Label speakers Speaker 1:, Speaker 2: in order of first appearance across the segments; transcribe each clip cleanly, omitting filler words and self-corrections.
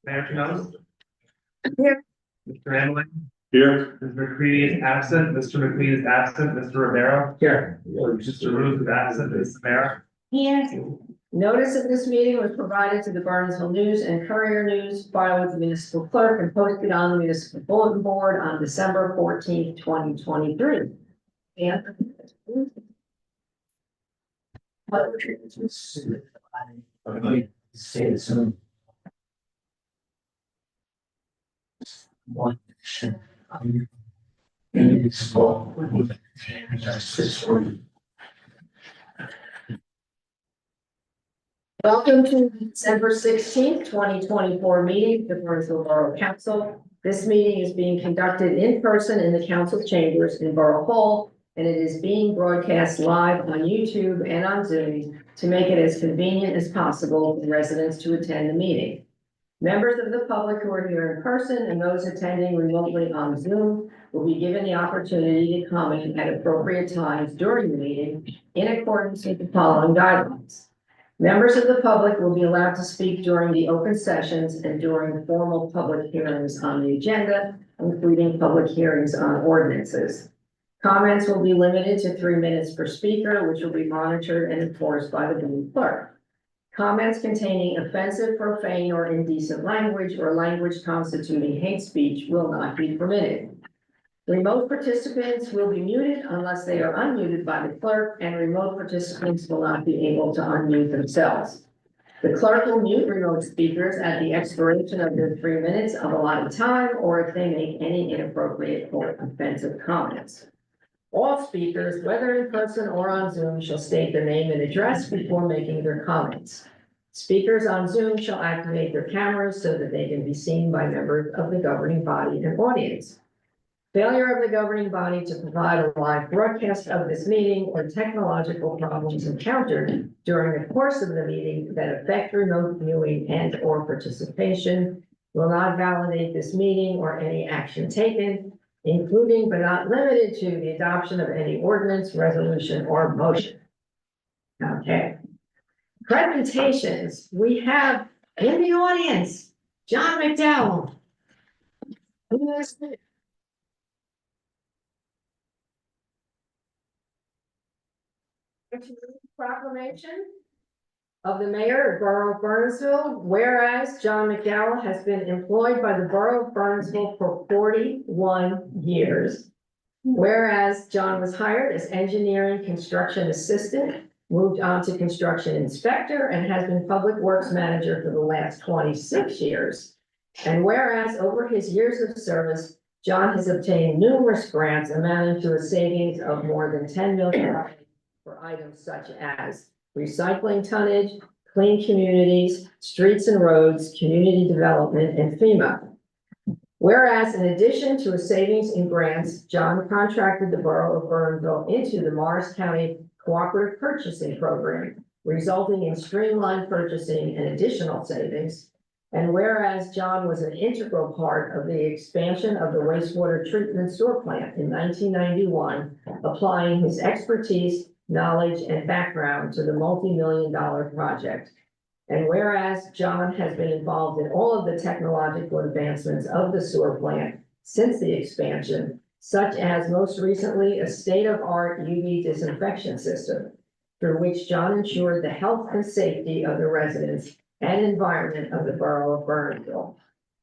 Speaker 1: Mayor Jones.
Speaker 2: Here.
Speaker 1: Mr. Amling.
Speaker 3: Here.
Speaker 1: Mr. McCready is absent. Mr. McQueen is absent. Mr. Rivera.
Speaker 3: Here.
Speaker 1: Mr. Ruth is absent. Ms. Samara.
Speaker 2: Here. Notice of this meeting was provided to the Bernardsville News and Courier News, filed with the municipal clerk and posted on the municipal bulletin board on December 14th, 2023. And
Speaker 3: Say some. One.
Speaker 2: welcome to the December 16th, 2024 meeting of the Bernardsville Borough Council. This meeting is being conducted in person in the council chambers in Borough Hall, and it is being broadcast live on YouTube and on Zoom to make it as convenient as possible for residents to attend the meeting. Members of the public who are here in person and those attending remotely on Zoom will be given the opportunity to comment at appropriate times during the meeting in accordance with the following guidelines. Members of the public will be allowed to speak during the open sessions and during formal public hearings on the agenda, including public hearings on ordinances. Comments will be limited to 3 minutes per speaker, which will be monitored and enforced by the meeting clerk. Comments containing offensive, profane, or indecent language or language constituting hate speech will not be permitted. Remote participants will be muted unless they are unmuted by the clerk, and remote participants will not be able to unmute themselves. The clerk will mute remote speakers at the expiration of their 3 minutes of allotted time, or if they make any inappropriate or offensive comments. All speakers, whether in person or on Zoom, shall state their name and address before making their comments. Speakers on Zoom shall activate their cameras so that they can be seen by members of the governing body and audience. Failure of the governing body to provide a live broadcast of this meeting or technological problems encountered during the course of the meeting that affect remote viewing and or participation will not validate this meeting or any action taken, including but not limited to the adoption of any ordinance, resolution, or motion. Okay. Presentations, we have in the audience, John McDowell. Proclamation of the mayor of Borough of Bernardsville, whereas John McDowell has been employed by the Borough of Bernardsville for 41 years. Whereas John was hired as engineering construction assistant, moved on to construction inspector, and has been public works manager for the last 26 years. And whereas over his years of service, John has obtained numerous grants amounting to a savings of more than $10 million for items such as recycling tonnage, clean communities, streets and roads, community development, and FEMA. Whereas in addition to a savings in grants, John contracted the Borough of Bernardsville into the Morris County Cooperative Purchasing Program, resulting in streamlined purchasing and additional savings. And whereas John was an integral part of the expansion of the wastewater treatment sewer plant in 1991, applying his expertise, knowledge, and background to the multi-million-dollar project. And whereas John has been involved in all of the technological advancements of the sewer plant since the expansion, such as most recently a state-of-art UV disinfection system, through which John ensured the health and safety of the residents and environment of the Borough of Bernardsville.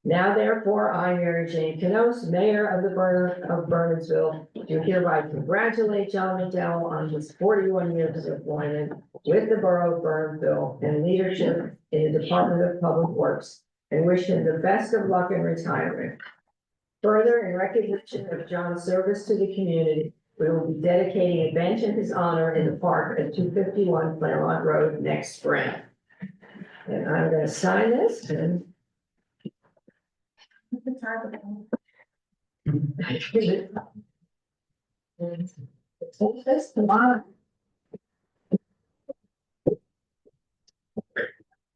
Speaker 2: Now, therefore, I, Mary Jane Canos, Mayor of the Borough of Bernardsville, do hereby congratulate John McDowell on his 41 years of employment with the Borough of Bernardsville and leadership in the Department of Public Works, and wish him the best of luck in retirement. Further, in recognition of John's service to the community, we will be dedicating a bench in his honor in the park at 251 Claremont Road next spring. And I'm going to sign this and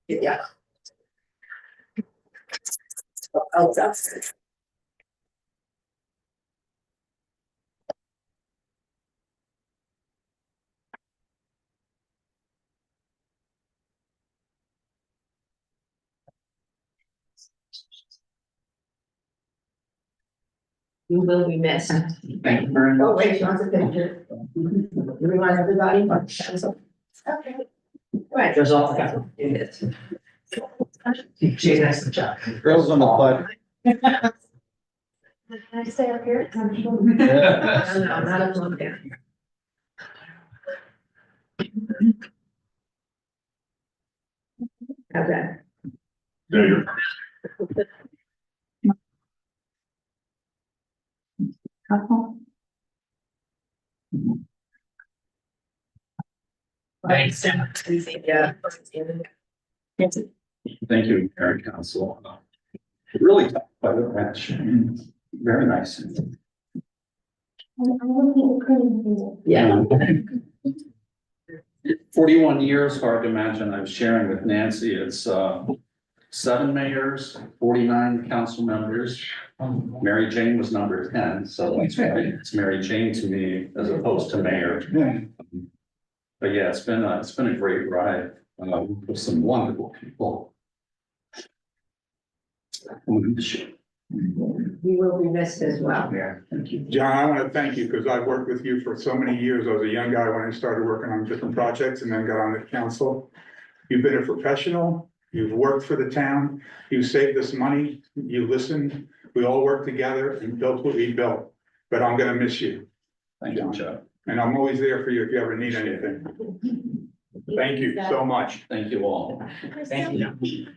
Speaker 2: yeah. Oh, that's it. You will be missed.
Speaker 3: Thank you very
Speaker 2: Oh,
Speaker 3: much.
Speaker 2: wait, she wants a picture. Remind everybody. Okay. Right.
Speaker 1: Just off the council. She has the job.
Speaker 3: Girls on the flag.
Speaker 2: Can I stay up here? No, not up on there. Okay.
Speaker 3: There you
Speaker 1: Thanks.
Speaker 2: Yeah.
Speaker 3: Thank you, Mayor and Council. Really tough, but very nice.
Speaker 2: Yeah.
Speaker 3: 41 years, hard to imagine. I was sharing with Nancy, it's 7 mayors, 49 council members. Mary Jane was number 10, so it's Mary Jane to me as opposed to mayor. But yeah, it's been a great ride with some wonderful people. I'm gonna miss you.
Speaker 2: We will be missed as well.
Speaker 3: Yeah, thank you.
Speaker 4: John, I want to thank you because I've worked with you for so many years. I was a young guy when I started working on different projects and then got on the council. You've been a professional, you've worked for the town, you saved us money, you listened. We all worked together and built what we built, but I'm gonna miss you.
Speaker 3: Thank you, Joe.
Speaker 4: And I'm always there for you if you ever need anything. Thank you so much.
Speaker 3: Thank you all.
Speaker 1: Thank you.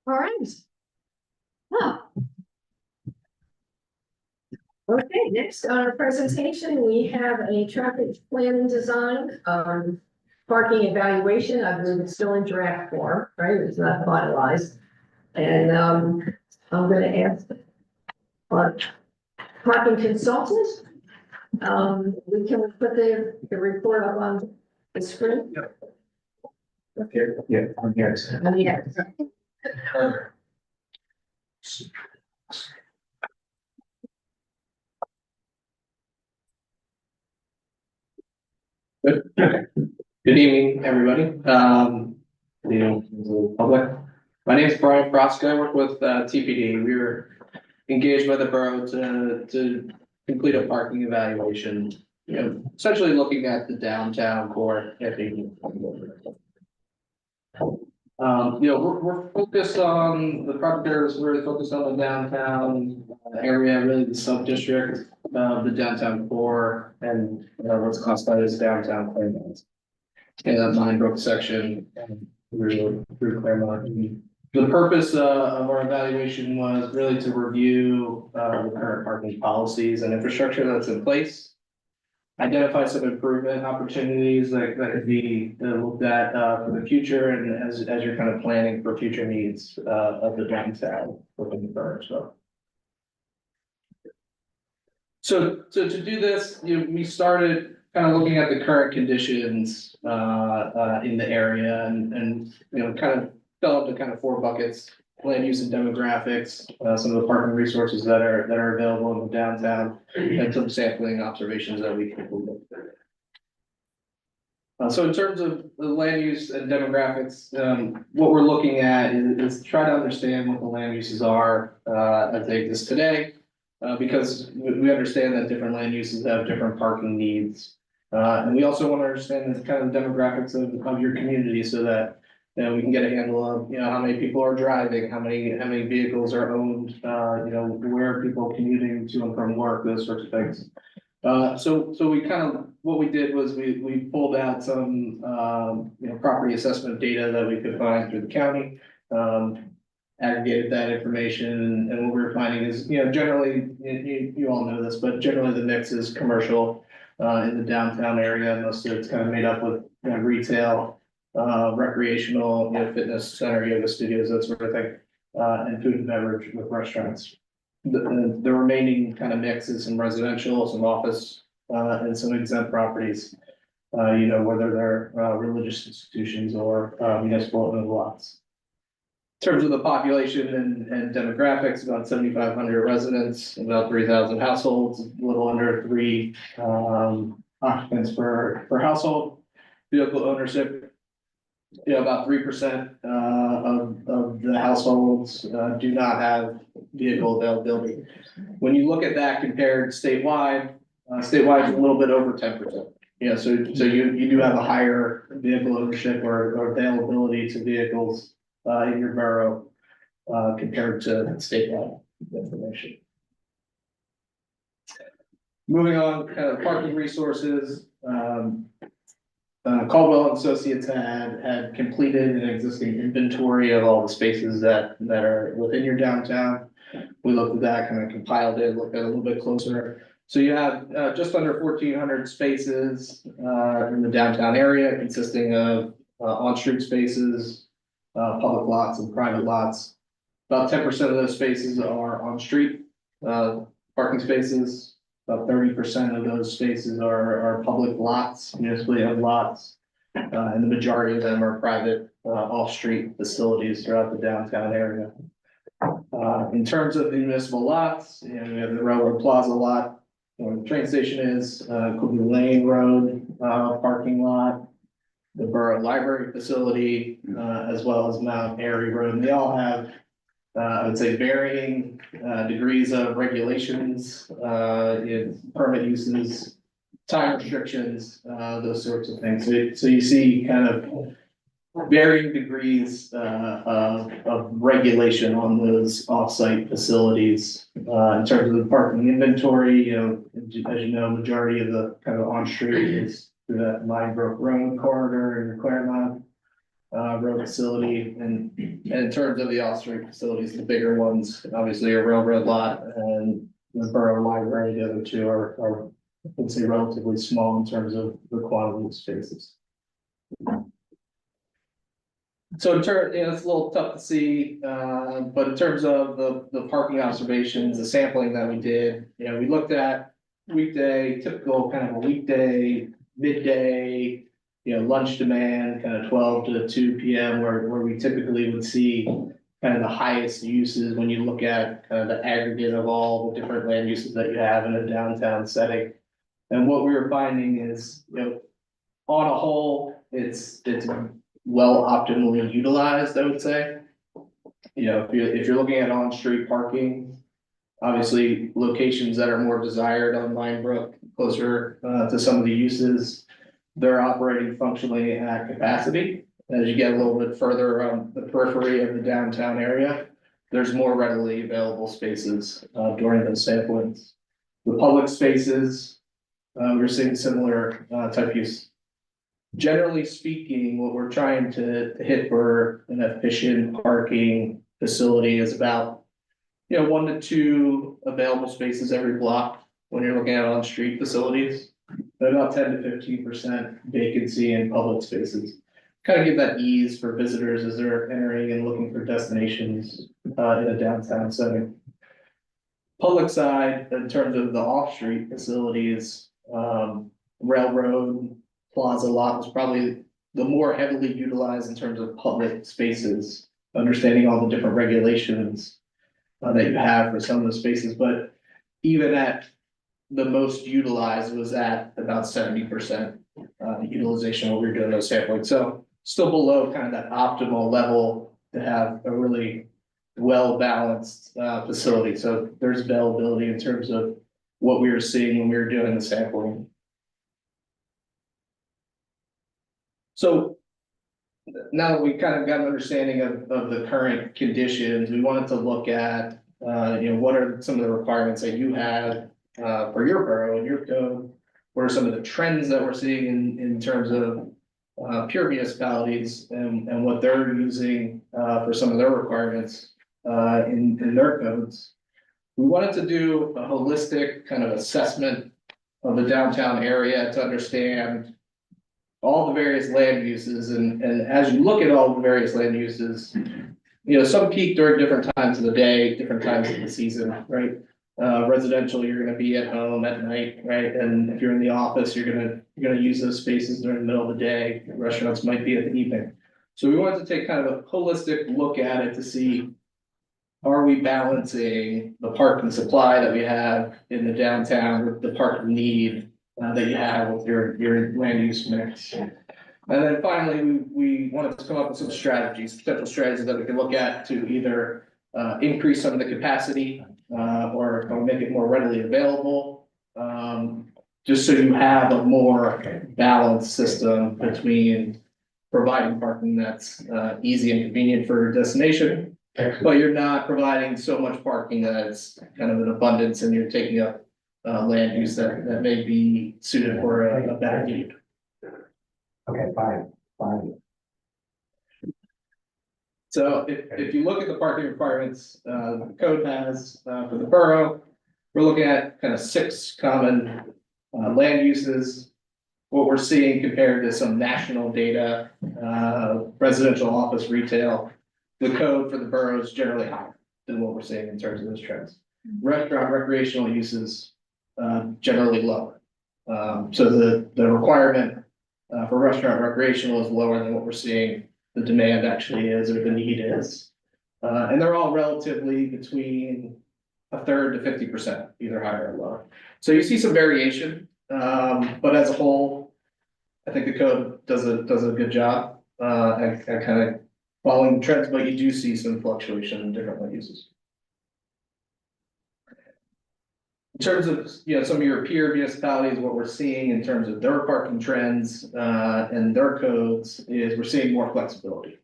Speaker 2: All right. Huh. Okay, next on our presentation, we have a traffic plan and design, parking evaluation. I believe it's still in draft form, right? It's not finalized. And, I'm gonna ask our parking consultant. We can put the report up on the screen.
Speaker 1: Up here, yeah, I'm here.
Speaker 2: Yes.
Speaker 5: Good evening, everybody. The public. My name is Brian Frosco. I work with TPD. We were engaged by the borough to complete a parking evaluation. Essentially looking at the downtown core. We're focused on the project there is really focused on the downtown area, really the sub-district of the downtown core and what's classified as downtown Claremont. And that Brook section through Claremont. The purpose of our evaluation was really to review the current parking policies and infrastructure that's in place. Identify some improvement opportunities that could be looked at for the future and as you're kind of planning for future needs of the downtown within the borough. So to do this, we started kind of looking at the current conditions in the area and kind of fell into kind of 4 buckets: land use and demographics, some of the parking resources that are available in the downtown, and some sampling observations that we can do. So in terms of the land use and demographics, what we're looking at is try to understand what the land uses are as they exist today, because we understand that different land uses have different parking needs. And we also want to understand the kind of demographics of your community so that we can get a handle of, how many people are driving, how many vehicles are owned, where are people commuting to and from work, those sorts of things. So we kind of, what we did was we pulled out some, property assessment data that we could find through the county, aggregated that information, and what we were finding is, generally, you all know this, but generally the mix is commercial in the downtown area, and most of it's kind of made up with retail, recreational, fitness center, yoga studios, that sort of thing, and food and beverage with restaurants. The remaining kind of mix is some residential, some office, and some exempt properties, whether they're religious institutions or municipal owned lots. terms of the population and demographics, about 7,500 residents, about 3,000 households, a little under three occupants per household. Vehicle ownership, about 3% of the households do not have vehicle availability. When you look at that compared statewide, statewide is a little bit over 10%. So you do have a higher vehicle ownership or availability to vehicles in your borough compared to statewide information. Moving on, parking resources. Caldwell and Associates had completed an existing inventory of all the spaces that are within your downtown. We looked at that, kind of compiled it, looked at it a little bit closer. So you have just under 1,400 spaces in the downtown area, consisting of on-street spaces, public lots and private lots. About 10% of those spaces are on-street parking spaces. About 30% of those spaces are public lots, municipally owned lots. And the majority of them are private off-street facilities throughout the downtown area. In terms of the municipal lots, we have the Railroad Plaza lot, where the train station is, Cooley Lane Road parking lot, the Borough Library facility, as well as Mount Airy Road. And they all have, I would say, varying degrees of regulations, permit uses, time restrictions, those sorts of things. So you see kind of varying degrees of regulation on those off-site facilities. In terms of the parking inventory, as you know, majority of the kind of on-street is through that Brook Road corridor and the Claremont road facility. And in terms of the off-street facilities, the bigger ones, obviously a railroad lot and the Borough Library. The other two are I would say relatively small in terms of the quantity of spaces. So in terms, it's a little tough to see, but in terms of the parking observations, the sampling that we did, we looked at weekday, typical kind of a weekday, midday, lunch demand, kind of 12 to 2 p.m. where we typically would see kind of the highest uses when you look at kind of the aggregate of all the different land uses that you have in a downtown setting. And what we were finding is, on a whole, it's well optimally utilized, I would say. If you're looking at on-street parking, obviously locations that are more desired on Brook, closer to some of the uses, they're operating functionally at capacity. As you get a little bit further around the periphery of the downtown area, there's more readily available spaces during those samplings. The public spaces, we're seeing similar type use. Generally speaking, what we're trying to hit for an efficient parking facility is about 1 to 2 available spaces every block when you're looking at on-street facilities, but about 10 to 15% vacancy in public spaces. Kind of give that ease for visitors as they're entering and looking for destinations in a downtown setting. Public side, in terms of the off-street facilities, Railroad Plaza lot was probably the more heavily utilized in terms of public spaces, understanding all the different regulations that you have for some of the spaces. But even at the most utilized was at about 70% utilization when we were doing those sampling. So still below kind of that optimal level to have a really well-balanced facility. So there's availability in terms of what we were seeing when we were doing the sampling. So now that we kind of got an understanding of the current conditions, we wanted to look at, what are some of the requirements that you have for your borough and your code? What are some of the trends that we're seeing in terms of pure municipalities and what they're using for some of their requirements in their codes? We wanted to do a holistic kind of assessment of the downtown area to understand all the various land uses, and as you look at all the various land uses, some peak during different times of the day, different times of the season, right? Residential, you're gonna be at home at night, right? And if you're in the office, you're gonna use those spaces during the middle of the day. Restaurants might be at the evening. So we wanted to take kind of a holistic look at it to see, are we balancing the parking supply that we have in the downtown with the parking need that you have with your land use mix? And then finally, we wanted to come up with some strategies, potential strategies that we can look at to either increase some of the capacity or make it more readily available. Just so you have a more balanced system between providing parking that's easy and convenient for your destination, but you're not providing so much parking that it's kind of an abundance and you're taking up land use that may be suited for a better need.
Speaker 6: Okay, fine.
Speaker 5: So if you look at the parking requirements, the code has for the borough, we're looking at kind of 6 common land uses. What we're seeing compared to some national data, residential, office, retail, the code for the borough is generally higher than what we're seeing in terms of those trends. Restaurant, recreational uses, generally lower. So the requirement for restaurant recreational is lower than what we're seeing the demand actually is, or the need is. And they're all relatively between 1/3 to 50%, either higher or lower. So you see some variation, but as a whole, I think the code does a good job at kind of following the trends, but you do see some fluctuation in different land uses. In terms of, some of your peer municipalities, what we're seeing in terms of their parking trends and their codes is we're seeing more flexibility.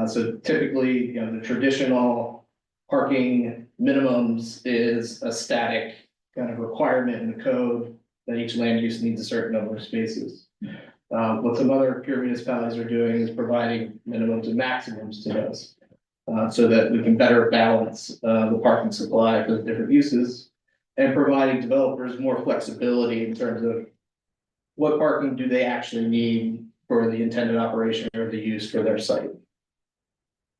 Speaker 5: So typically, the traditional parking minimums is a static kind of requirement in the code that each land use needs a certain number of spaces. What some other peer municipalities are doing is providing minimums and maximums to those, so that we can better balance the parking supply for the different uses, and providing developers more flexibility in terms of what parking do they actually need for the intended operation or the use for their site.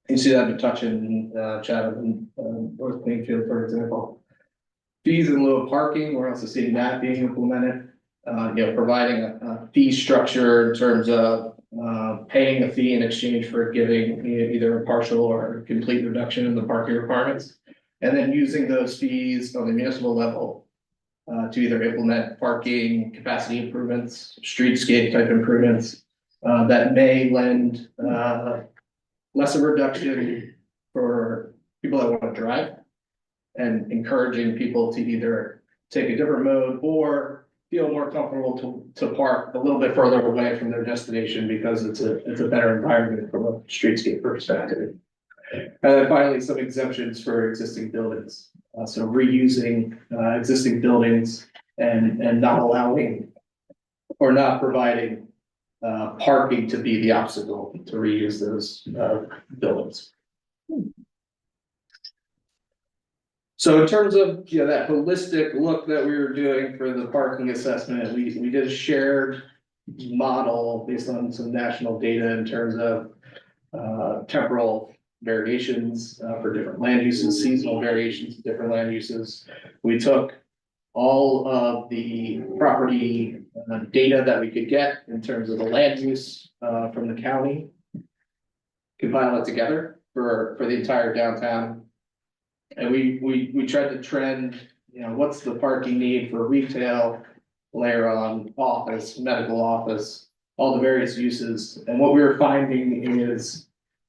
Speaker 5: You see that in Metuchen, Chatham, North Plainfield, for example. Fees in lieu of parking, we're also seeing that being implemented. Providing a fee structure in terms of paying a fee in exchange for giving either a partial or a complete reduction in the parking requirements. And then using those fees on the municipal level to either implement parking capacity improvements, streetscape type improvements that may lend less of a reduction for people that want to drive, and encouraging people to either take a different mode or feel more comfortable to park a little bit further away from their destination because it's a better environment from a streetscape perspective. And then finally, some exemptions for existing buildings. So reusing existing buildings and not allowing or not providing parking to be the obstacle to reuse those buildings. So in terms of that holistic look that we were doing for the parking assessment, we did a shared model based on some national data in terms of temporal variations for different land uses, seasonal variations of different land uses. We took all of the property data that we could get in terms of the land use from the county, compile it together for the entire downtown. And we tried to trend, what's the parking need for retail, layer on office, medical office, all the various uses. And what we were finding is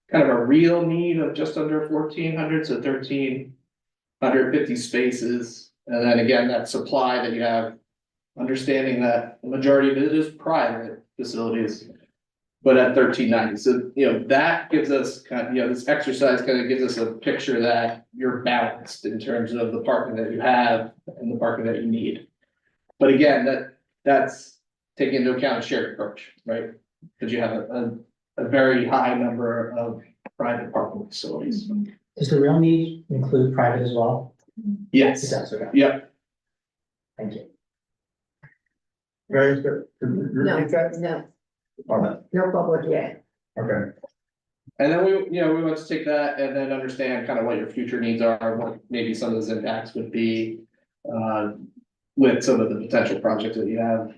Speaker 5: kind of a real need of just under 1,400, so 1,350 spaces. And then again, that supply that you have, understanding that the majority of it is private facilities, but at 1,390. So, that gives us kind of, this exercise kind of gives us a picture that you're balanced in terms of the parking that you have and the parking that you need. But again, that's taking into account a shared approach, right? Because you have a very high number of private parking facilities.
Speaker 6: Does the real need include private as well?
Speaker 5: Yes.
Speaker 6: It does, okay.
Speaker 5: Yep.
Speaker 6: Thank you.
Speaker 4: Very good.
Speaker 2: No public yet.
Speaker 4: Okay.
Speaker 5: And then we want to take that and then understand kind of what your future needs are, what maybe some of those impacts would be. with some of the potential projects that you have,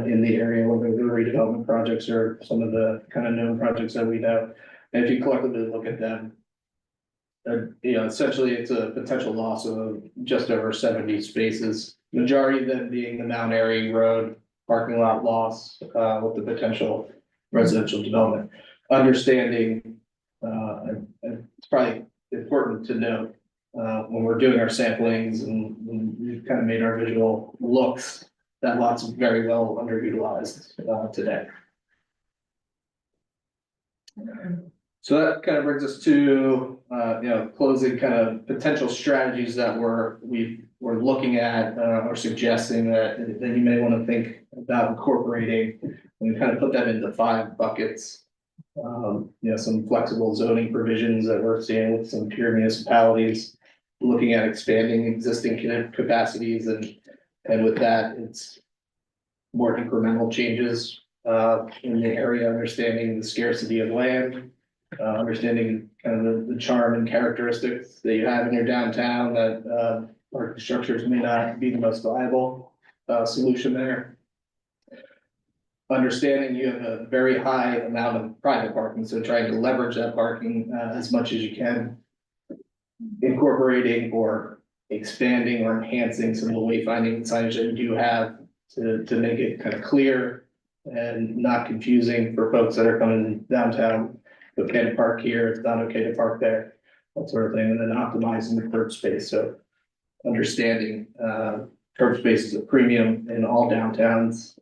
Speaker 5: in the area, whether they're redevelopment projects or some of the kind of known projects that we know. And if you collectively look at them, essentially it's a potential loss of just over 70 spaces, majority of them being the Mount Airy Road parking lot loss, with the potential residential development. Understanding, and it's probably important to note, when we're doing our samplings and when we've kind of made our visual looks, that lot's very well underutilized, today. So that kind of brings us to, closing kind of potential strategies that we're looking at, or suggesting that you may want to think about incorporating. And we kind of put that into 5 buckets. Some flexible zoning provisions that we're seeing with some peer municipalities, looking at expanding existing capacities, and with that, it's more incremental changes in the area, understanding the scarcity of land, understanding kind of the charm and characteristics that you have in your downtown that parking structures may not be the most viable solution there. Understanding you have a very high amount of private parking, so trying to leverage that parking as much as you can. Incorporating or expanding or enhancing some of the wayfinding signage that you do have to make it kind of clear and not confusing for folks that are coming downtown. It's okay to park here, it's not okay to park there, that sort of thing, and then optimizing the curb space. So understanding curb space is a premium in all downtowns,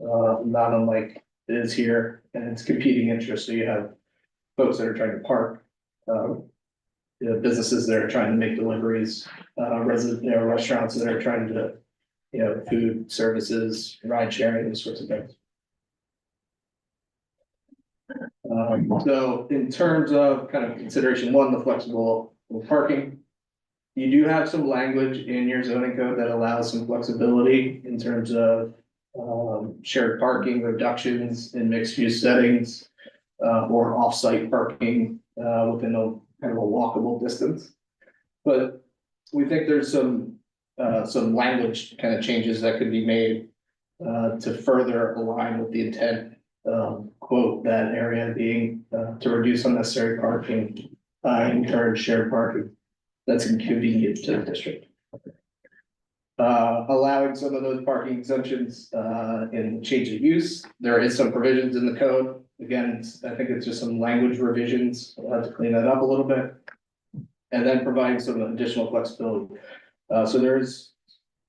Speaker 5: not unlike it is here, and it's competing interests. So you have folks that are trying to park, businesses that are trying to make deliveries, restaurants that are trying to, food services, ride sharing, those sorts of things. So in terms of kind of consideration, one, the flexible parking. You do have some language in your zoning code that allows some flexibility in terms of shared parking reductions in mixed use settings, or off-site parking within a kind of a walkable distance. But we think there's some language kind of changes that could be made to further align with the intent, quote, that area being to reduce unnecessary parking, encourage shared parking that's inconvenient to the district. Allowing some of those parking exemptions in change of use. There is some provisions in the code. Again, I think it's just some language revisions to clean that up a little bit. And then providing some additional flexibility. So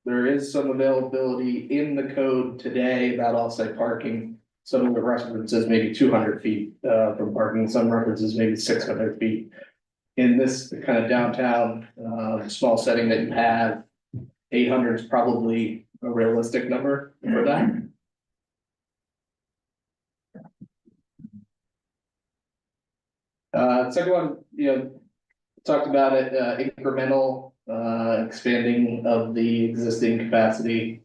Speaker 5: there is some availability in the code today about off-site parking. Some of the references maybe 200 feet from parking, some references maybe 600 feet. In this kind of downtown small setting that you have, 800 is probably a realistic number for that. Second one, talked about it, incremental expanding of the existing capacity.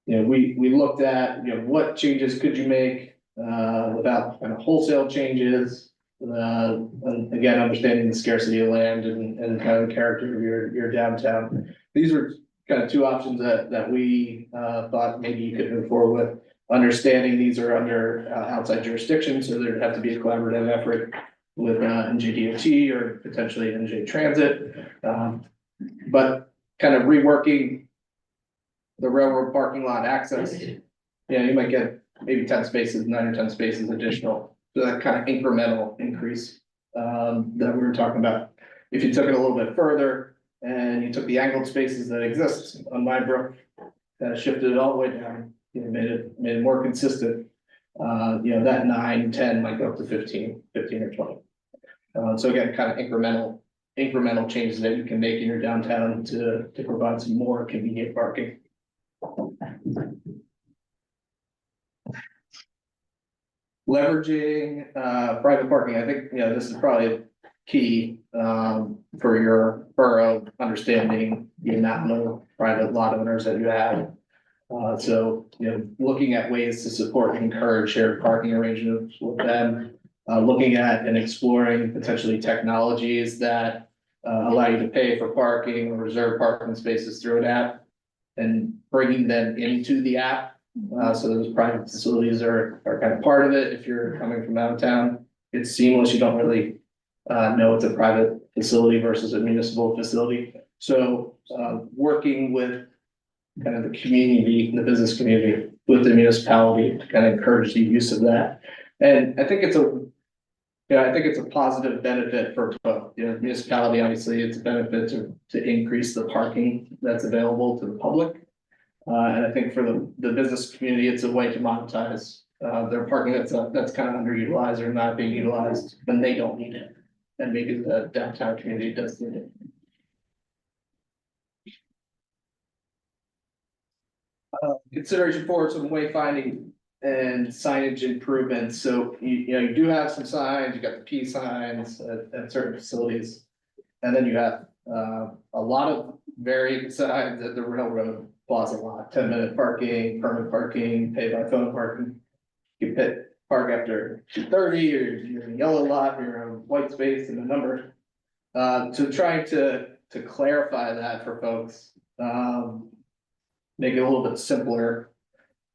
Speaker 5: We looked at, what changes could you make without kind of wholesale changes. And again, understanding the scarcity of land and kind of the character of your downtown. These were kind of 2 options that we thought maybe you could move forward with. Understanding these are under outside jurisdiction, so there'd have to be a collaborative effort with NJDOT or potentially NJ Transit. But kind of reworking the railroad parking lot access. You might get maybe 10 spaces, 9 or 10 spaces additional. So that kind of incremental increase that we were talking about. If you took it a little bit further and you took the angled spaces that exist on my Brook, shifted it all the way down, made it more consistent. That 9, 10 might go up to 15 or 20. So again, kind of incremental changes that you can make in your downtown to provide some more convenient parking. Leveraging private parking, I think, this is probably key for your borough, understanding the amount of private lot owners that you have. So, looking at ways to support and encourage shared parking arrangements with them, looking at and exploring potentially technologies that allow you to pay for parking or reserve parking spaces through an app. And bringing them into the app. So those private facilities are kind of part of it. If you're coming from out of town, it's seamless. You don't really know it's a private facility versus a municipal facility. So, working with kind of the community, the business community, with the municipality to kind of encourage the use of that. And I think it's a positive benefit for both, municipality, obviously, it's a benefit to increase the parking that's available to the public. And I think for the business community, it's a way to monetize, their parking that's kind of underutilized or not being utilized when they don't need it. And maybe the downtown community does need it. Consideration for some wayfinding and signage improvements. So you do have some signs, you got the P signs at certain facilities. And then you have a lot of varied signs at the railroad plaza lot, 10-minute parking, permit parking, pay by phone parking. You park after 2:30, or you're in a yellow lot, you're in a white space and a number. So trying to clarify that for folks, make it a little bit simpler.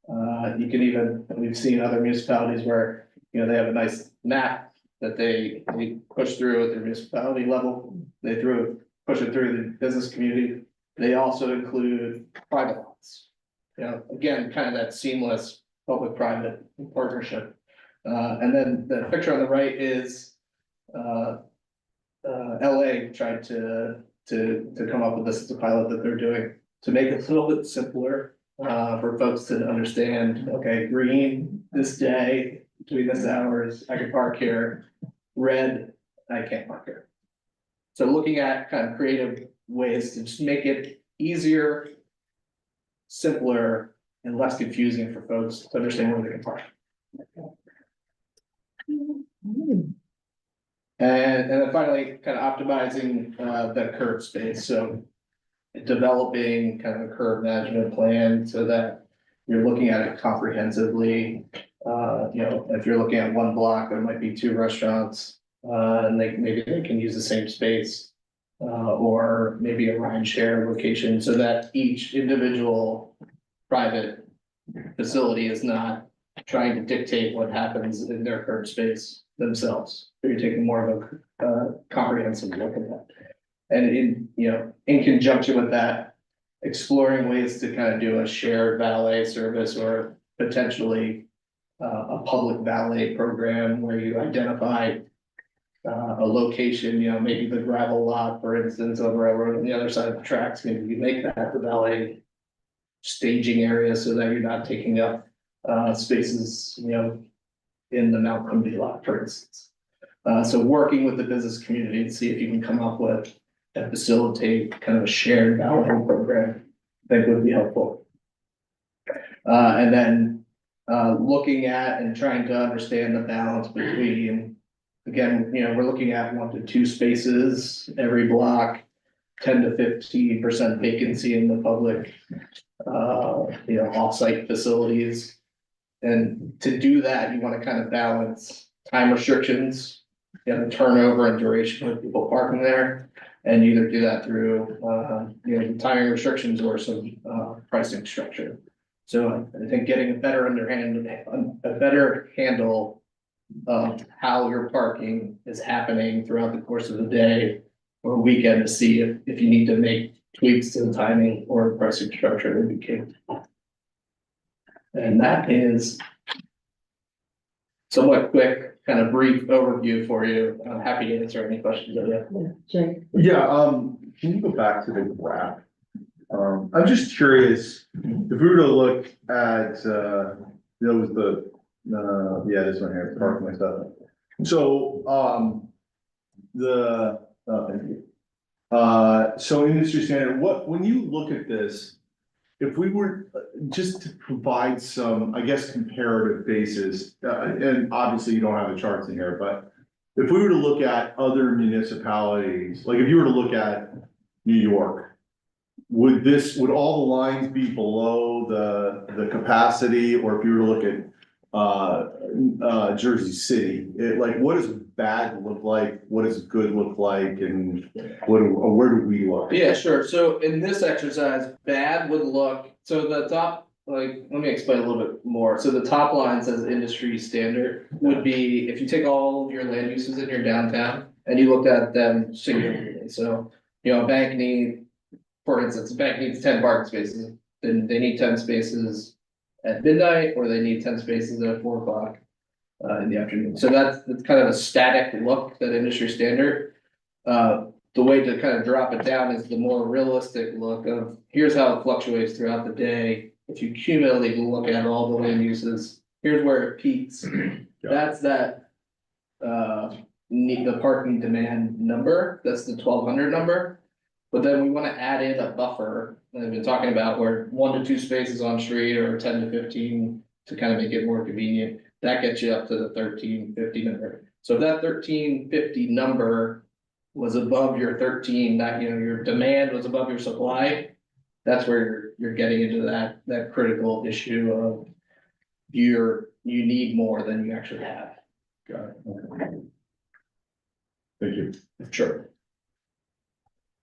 Speaker 5: You can even, we've seen other municipalities where, they have a nice map that they push through at the municipality level. They push it through the business community. They also include private lots. Again, kind of that seamless public-private partnership. And then the picture on the right is LA tried to come up with this as a pilot that they're doing to make it a little bit simpler for folks to understand, okay, green this day, between this hours, I can park here, red, I can't park here. So looking at kind of creative ways to just make it easier, simpler, and less confusing for folks to understand where they can park. And then finally, kind of optimizing the curb space. So developing kind of a curb management plan so that you're looking at it comprehensively. If you're looking at one block, there might be 2 restaurants, and maybe they can use the same space, or maybe a ride share location, so that each individual private facility is not trying to dictate what happens in their curb space themselves. So you're taking more of a comprehensive look at that. And in conjunction with that, exploring ways to kind of do a shared valet service or potentially a public valet program where you identify a location, maybe the gravel lot, for instance, on the railroad on the other side of the tracks, maybe you make that the valet staging area so that you're not taking up spaces, in the Mount Cumby lot, for instance. So working with the business community to see if you can come up with and facilitate kind of a shared valet program, I think would be helpful. And then looking at and trying to understand the balance between, again, we're looking at 1 to 2 spaces every block, 10 to 15% vacancy in the public, off-site facilities. And to do that, you want to kind of balance time restrictions, turnover and duration of people parking there. And either do that through, timing restrictions or some pricing structure. So I think getting a better handle of how your parking is happening throughout the course of the day or weekend to see if you need to make tweaks to the timing or pricing structure would be key. And that is somewhat quick, kind of brief overview for you. I'm happy to answer any questions that you have.
Speaker 2: Jake?
Speaker 7: Yeah, can you go back to the graph? I'm just curious, if we were to look at, this one here, parking my stuff. So, thank you. So industry standard, when you look at this, if we were just to provide some, I guess, comparative basis, and obviously you don't have the charts in here, but if we were to look at other municipalities, like if you were to look at New York, would all the lines be below the capacity, or if you were to look at Jersey City? Like, what does bad look like? What does good look like? And where do we look?
Speaker 5: Yeah, sure. So in this exercise, bad would look, so the top, like, let me explain a little bit more. So the top line says industry standard would be, if you take all of your land uses in your downtown and you looked at them singularly, so, a bank for instance, a bank needs 10 parking spaces, then they need 10 spaces at midnight, or they need 10 spaces at 4 o'clock in the afternoon. So that's kind of a static look, that industry standard. The way to kind of drop it down is the more realistic look of, here's how it fluctuates throughout the day. If you cumulatively look at all the land uses, here's where it peaks. That's that, the parking demand number, that's the 1,200 number. But then we wanna add in a buffer, that I've been talking about, where 1 to 2 spaces on street, or 10 to 15 to kind of make it more convenient. That gets you up to the 1350 number. So if that 1350 number was above your 13, that, your demand was above your supply, that's where you're getting into that critical issue of you need more than you actually have.
Speaker 7: Got it. Okay. Thank you.
Speaker 5: Sure.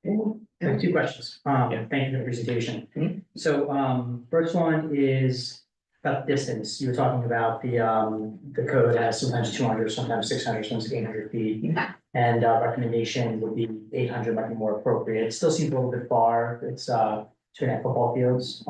Speaker 6: I have two questions. Thank you for the presentation. So, first one is about distance. You were talking about the code has sometimes 200, sometimes 600, sometimes 800 feet. And recommendation would be 800 might be more appropriate. It still seems a little bit far. It's 2.5 football fields.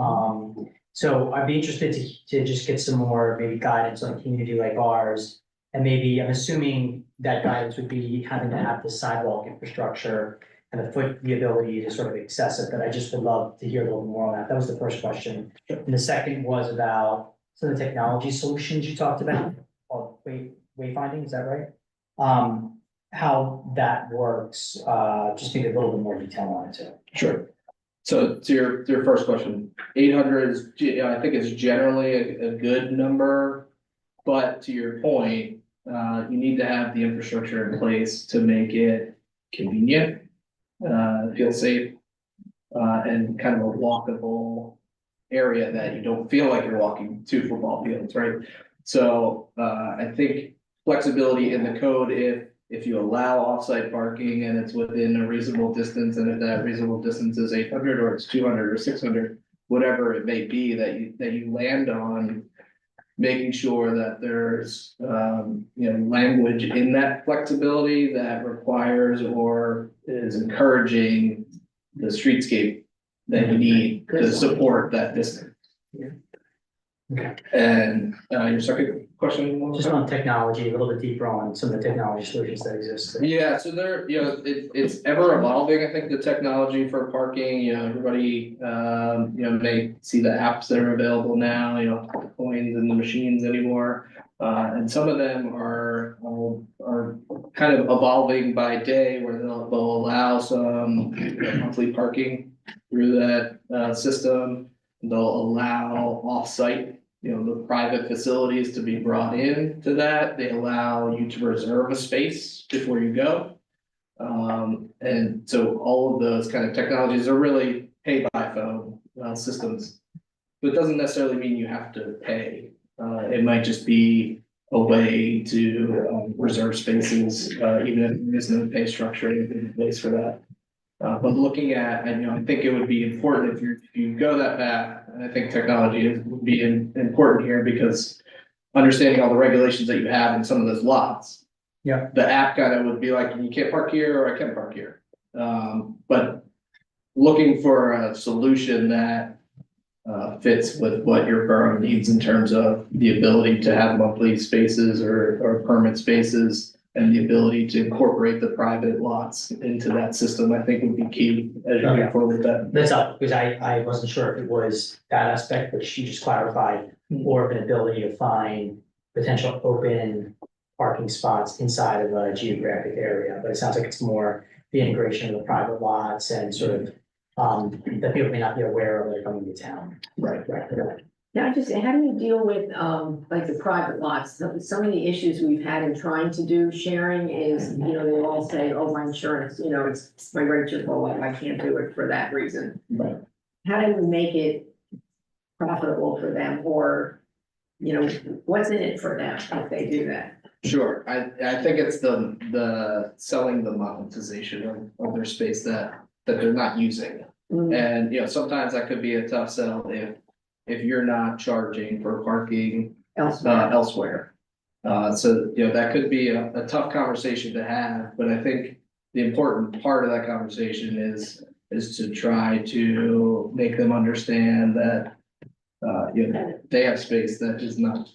Speaker 6: So I'd be interested to just get some more maybe guidance on a community like ours. And maybe I'm assuming that guidance would be having to have the sidewalk infrastructure and the ability to sort of access it, but I just would love to hear a little more on that. That was the first question. And the second was about some of the technology solutions you talked about, or wayfinding, is that right? How that works, just maybe a little bit more detail on it too.
Speaker 5: Sure. So to your first question, 800 is, I think it's generally a good number, but to your point, you need to have the infrastructure in place to make it convenient, feel safe, and kind of a walkable area that you don't feel like you're walking to football fields, right? So I think flexibility in the code, if you allow offsite parking and it's within a reasonable distance, and if that reasonable distance is 800 or it's 200 or 600, whatever it may be that you land on, making sure that there's language in that flexibility that requires or is encouraging the streetscape that you need to support that distance.
Speaker 6: Okay.
Speaker 5: And your second question?
Speaker 6: Just on technology, a little bit deeper on some of the technology solutions that exist.
Speaker 5: Yeah, so there, it's ever evolving. I think the technology for parking, everybody, may see the apps that are available now, coins in the machines anymore. And some of them are kind of evolving by day, where they'll allow some monthly parking through that system. They'll allow off-site, the private facilities to be brought in to that. They allow you to reserve a space before you go. And so all of those kind of technologies are really pay by phone systems. But it doesn't necessarily mean you have to pay. It might just be a way to reserve spaces, even if there is no pay structure in place for that. But looking at, I think it would be important if you go that path, and I think technology would be important here, because understanding all the regulations that you have in some of those lots.
Speaker 6: Yeah.
Speaker 5: The app kind of would be like, you can't park here, or I can park here. But looking for a solution that fits with what your borough needs in terms of the ability to have monthly spaces or permit spaces, and the ability to incorporate the private lots into that system, I think would be key as you move forward with that.
Speaker 6: That's up, because I wasn't sure if it was that aspect, but she just clarified, or an ability to find potential open parking spots inside of a geographic area, but it sounds like it's more the integration of the private lots and sort of that people may not be aware of, they're coming to town. Right.
Speaker 2: Now, how do you deal with, like the private lots? Some of the issues we've had in trying to do sharing is, they all say, oh, my insurance, it's my rate is low, I can't do it for that reason.
Speaker 5: Right.
Speaker 2: How do we make it profitable for them, or, you know, what's in it for them if they do that?
Speaker 5: Sure, I think it's the selling the monetization of their space that they're not using. And, you know, sometimes that could be a tough sell if you're not charging for parking
Speaker 2: Elsewhere.
Speaker 5: elsewhere. So, you know, that could be a tough conversation to have, but I think the important part of that conversation is to try to make them understand that you know, they have space that is not,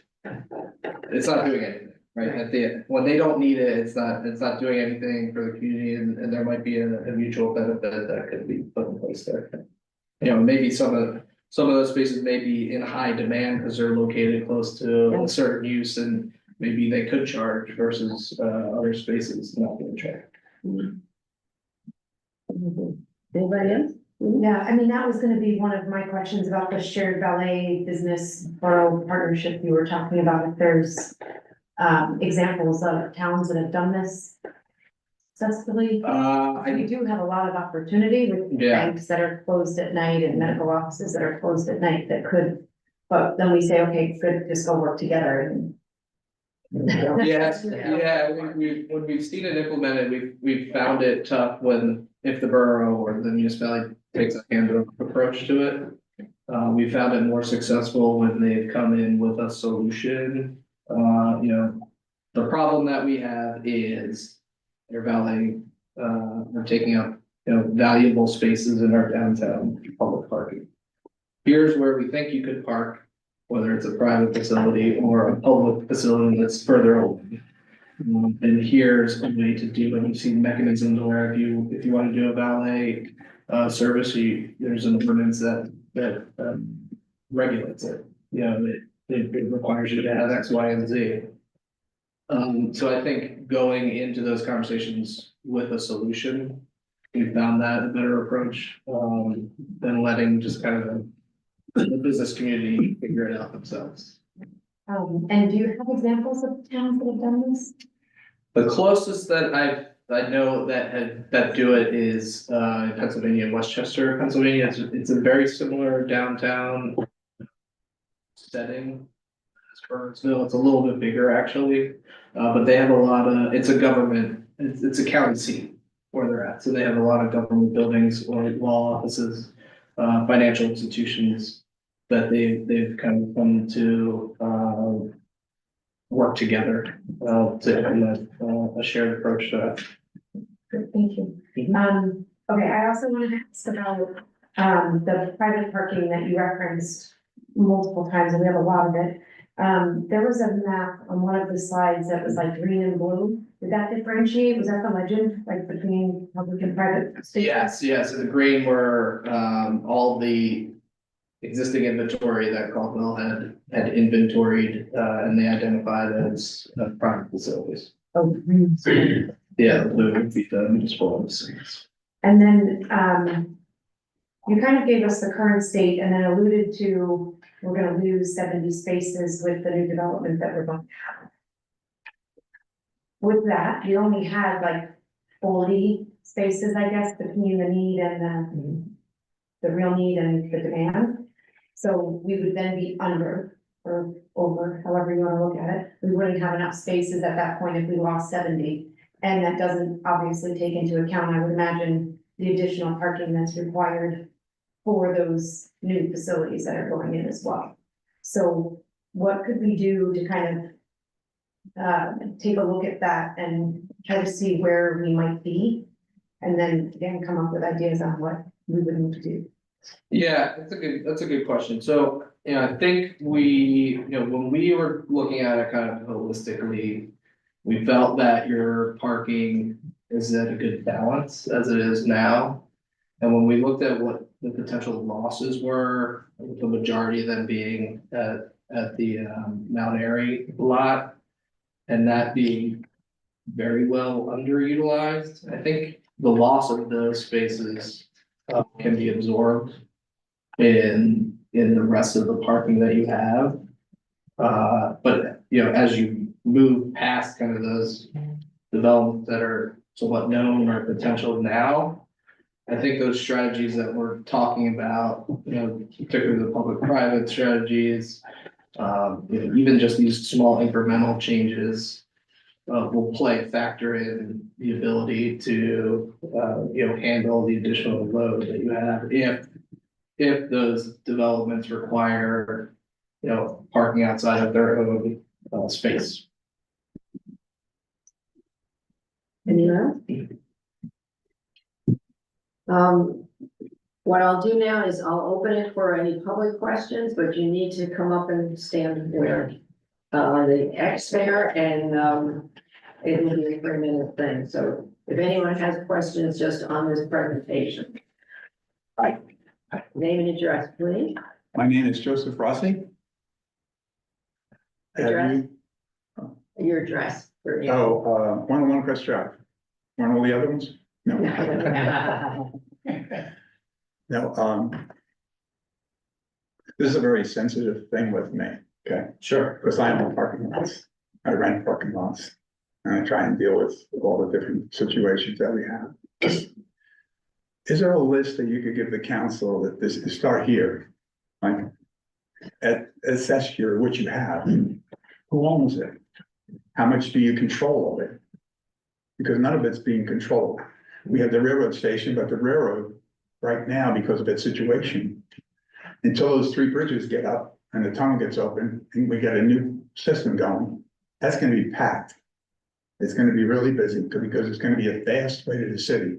Speaker 5: it's not doing anything, right? When they don't need it, it's not doing anything for the community, and there might be a mutual benefit that could be put in place there. You know, maybe some of those spaces may be in high demand because they're located close to a certain use, and maybe they could charge versus other spaces not being charged.
Speaker 2: Anybody else?
Speaker 8: Yeah, I mean, that was gonna be one of my questions about the shared valet business borough partnership you were talking about, if there's examples of towns that have done this successfully. We do have a lot of opportunity with
Speaker 5: Yeah.
Speaker 8: banks that are closed at night and medical offices that are closed at night that could, but then we say, okay, good, just go work together and.
Speaker 5: Yes, yeah, when we've seen it implemented, we've found it tough if the borough or the municipality takes a hands-on approach to it. We found it more successful when they've come in with a solution. You know, the problem that we have is their valet, are taking up, you know, valuable spaces in our downtown public parking. Here's where we think you could park, whether it's a private facility or a public facility that's further away. And here's a way to do it. You've seen mechanisms where if you want to do a valet service, there's an ordinance that regulates it. You know, it requires you to have X, Y, and Z. So I think going into those conversations with a solution, we found that a better approach than letting just kind of the business community figure it out themselves.
Speaker 8: And do you have examples of towns that have done this?
Speaker 5: The closest that I know that do it is in Pennsylvania, Westchester, Pennsylvania. It's a very similar downtown setting as Burnsville. It's a little bit bigger actually, but they have a lot of. It's a government. It's a county seat where they're at, so they have a lot of government buildings or law offices, financial institutions that they've kind of come to work together to implement a shared approach to that.
Speaker 8: Good, thank you. Okay, I also wanted to ask about the private parking that you referenced multiple times, and we have a lot of it. There was a map on one of the slides that was like green and blue. Did that differentiate? Was that the legend, like between public and private spaces?
Speaker 5: Yes, so the green were all the existing inventory that Caldwell had inventoried and they identified as private facilities.
Speaker 8: Oh, green.
Speaker 5: Yeah, the blue would be the municipal offices.
Speaker 8: And then, you kind of gave us the current state and then alluded to, we're gonna lose 70 spaces with the new development that we're going to have. With that, you only had like 40 spaces, I guess, between the need and the real need and the demand. So we would then be under or over, however you wanna look at it. We wouldn't have enough spaces at that point if we lost 70. And that doesn't obviously take into account, I would imagine, the additional parking that's required for those new facilities that are going in as well. So what could we do to kind of take a look at that and try to see where we might be? And then again, come up with ideas on what we would need to do.
Speaker 5: Yeah, that's a good question. So, you know, I think when we were looking at it kind of holistically, we felt that your parking is at a good balance as it is now. And when we looked at what the potential losses were, the majority of them being at the Mount Airy lot, and that being very well underutilized, I think the loss of those spaces can be absorbed in the rest of the parking that you have. But you know, as you move past kind of those developments that are somewhat known or potential now, I think those strategies that we're talking about, you know, particularly the public-private strategies, Even just these small incremental changes will play a factor in the ability to, handle the additional load that you have if those developments require, parking outside of their own space.
Speaker 2: Anyone else? What I'll do now is I'll open it for any public questions, but you need to come up and stand where the X there, and it will be a 3-minute thing. So if anyone has questions just on this presentation. Right. Name and address, please.
Speaker 4: My name is Joseph Rossi.
Speaker 2: Address. Your address. for you.
Speaker 4: 101 Crest Drive. Want all the other ones? No. No, this is a very sensitive thing with me, okay?
Speaker 3: Sure.
Speaker 4: Because I own parking lots. I rent parking lots. And I try and deal with all the different situations that we have. Is there a list that you could give the council that this, start here? Like, assess here what you have. Who owns it? How much do you control of it? Because none of it's being controlled. We have the railroad station, but the railroad right now, because of its situation, until those 3 bridges get up and the tunnel gets open and we get a new system going, that's gonna be packed. It's gonna be really busy because it's gonna be a fast way to the city.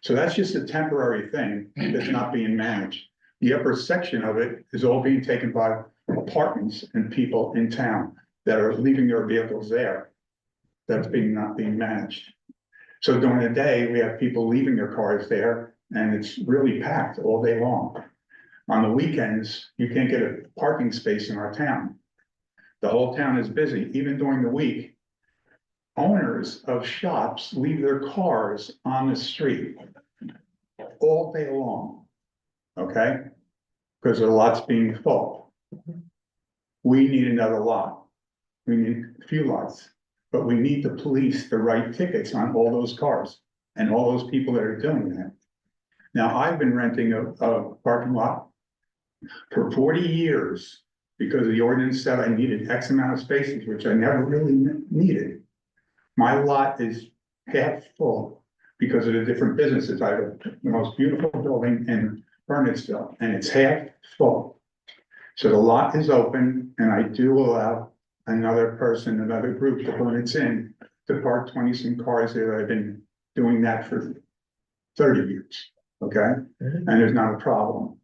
Speaker 4: So that's just a temporary thing that's not being managed. The upper section of it is all being taken by apartments and people in town that are leaving their vehicles there. That's not being managed. So during the day, we have people leaving their cars there and it's really packed all day long. On the weekends, you can't get a parking space in our town. The whole town is busy, even during the week. Owners of shops leave their cars on the street all day long, okay? Because the lot's being full. We need another lot. We need a few lots, but we need the police to write tickets on all those cars and all those people that are doing that. Now, I've been renting a parking lot for 40 years because the ordinance said I needed X amount of spaces, which I never really needed. My lot is half full because of the different businesses. I have the most beautiful building in Bernardsville, and it's half full. So the lot is open, and I do allow another person, another group to when it's in, to park 20-some cars there. I've been doing that for 30 years, okay? And there's not a problem.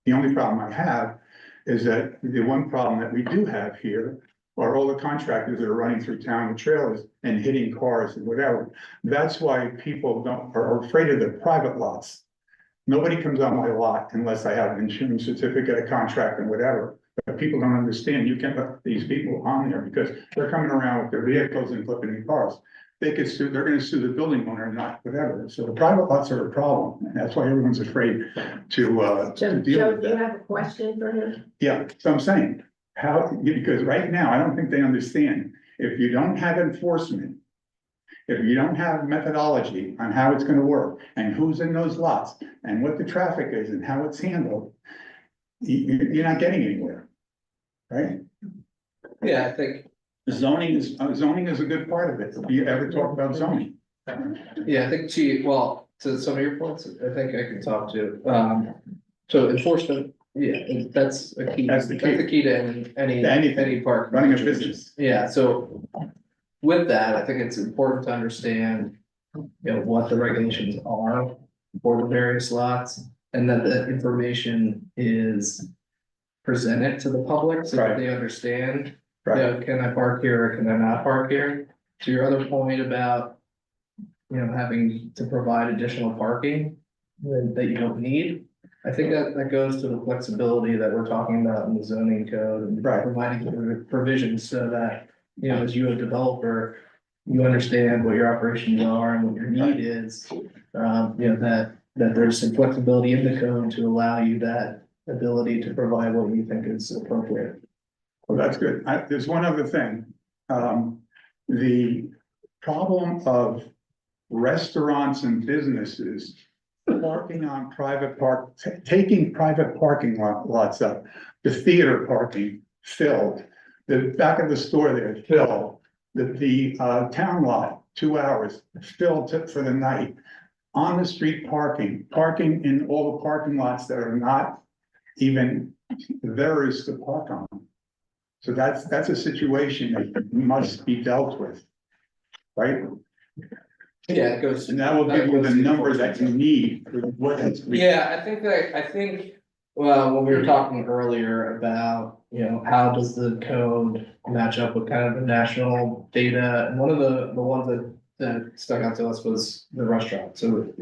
Speaker 4: The only problem I have is that the one problem that we do have here are all the contractors that are running through town with trailers and hitting cars and whatever. That's why people are afraid of the private lots. Nobody comes on my lot unless I have an insurance certificate, a contract and whatever. But people don't understand, you can't let these people on there because they're coming around with their vehicles and flipping in cars. They could sue, they're gonna sue the building owner, not whatever. So the private lots are a problem. And that's why everyone's afraid to
Speaker 2: Joe,
Speaker 4: deal with
Speaker 2: do you
Speaker 4: that.
Speaker 2: have a question for him?
Speaker 4: Yeah, so I'm saying, because right now, I don't think they understand, if you don't have enforcement, if you don't have methodology on how it's gonna work, and who's in those lots, and what the traffic is, and how it's handled, you're not getting anywhere, right?
Speaker 5: Yeah, I think,
Speaker 4: Zoning is a good part of it. If you ever talk about zoning,
Speaker 5: yeah, I think to some of your points, I think I can talk to, so enforcement, yeah, that's a key.
Speaker 4: That's the key.
Speaker 5: That's the key to
Speaker 4: anything.
Speaker 5: any park.
Speaker 4: Running a business.
Speaker 5: Yeah, so with that, I think it's important to understand, what the regulations are for the various lots, and that the information is presented to the public so that
Speaker 4: Right.
Speaker 5: they understand,
Speaker 4: Right.
Speaker 5: can I park here or can I not park here? To your other point about, having to provide additional parking that you don't need. I think that goes to the flexibility that we're talking about in the zoning code and
Speaker 4: Right.
Speaker 5: providing provisions so that, as you a developer, you understand what your operations are and what your need is. That there's some flexibility in the code to allow you that ability to provide what you think is appropriate.
Speaker 4: Well, that's good. There's one other thing. The problem of restaurants and businesses parking on private taking private parking lots up, the theater parking filled. The back of the store there, filled. The town lot, 2 hours, filled for the night. On the street parking in all the parking lots that are not even there is to park on. So that's a situation that must be dealt with, right?
Speaker 5: Yeah, it goes.
Speaker 4: And that will give you the number that you need for what has to be.
Speaker 5: Yeah, I think, well, when we were talking earlier about, how does the code match up with kind of the national data? And one of the ones that stuck out to us was the restaurant. So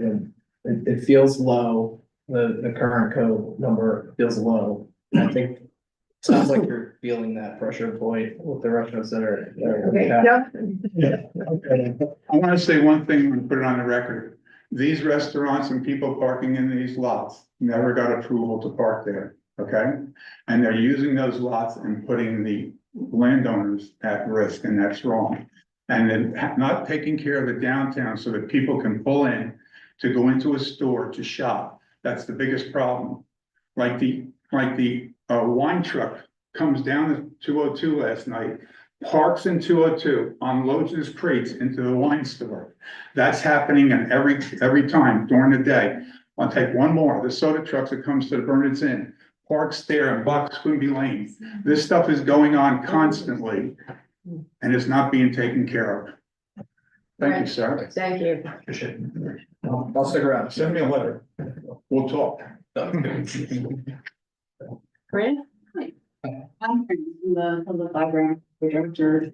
Speaker 5: it feels low, the current code number feels low. And I think, it sounds like you're feeling that pressure point with the restaurants that are.
Speaker 2: Okay,
Speaker 4: Yeah. I want to say one thing and put it on the record. These restaurants and people parking in these lots never got approval to park there, okay? And they're using those lots and putting the landowners at risk, and that's wrong. And then not taking care of the downtown so that people can pull in to go into a store to shop. That's the biggest problem. Like the wine truck comes down to 202 last night, parks in 202, unloads his crates into the wine store. That's happening in every time during the day. I'll take one more, the soda trucks that comes to the Bernards Inn, parks there in Bucks Quimby Lane. This stuff is going on constantly and it's not being taken care of. Thank you, sir.
Speaker 2: thank you.
Speaker 5: I'll stick around.
Speaker 4: Send me a letter. We'll talk.
Speaker 2: Corinne?
Speaker 9: I'm from the public library director.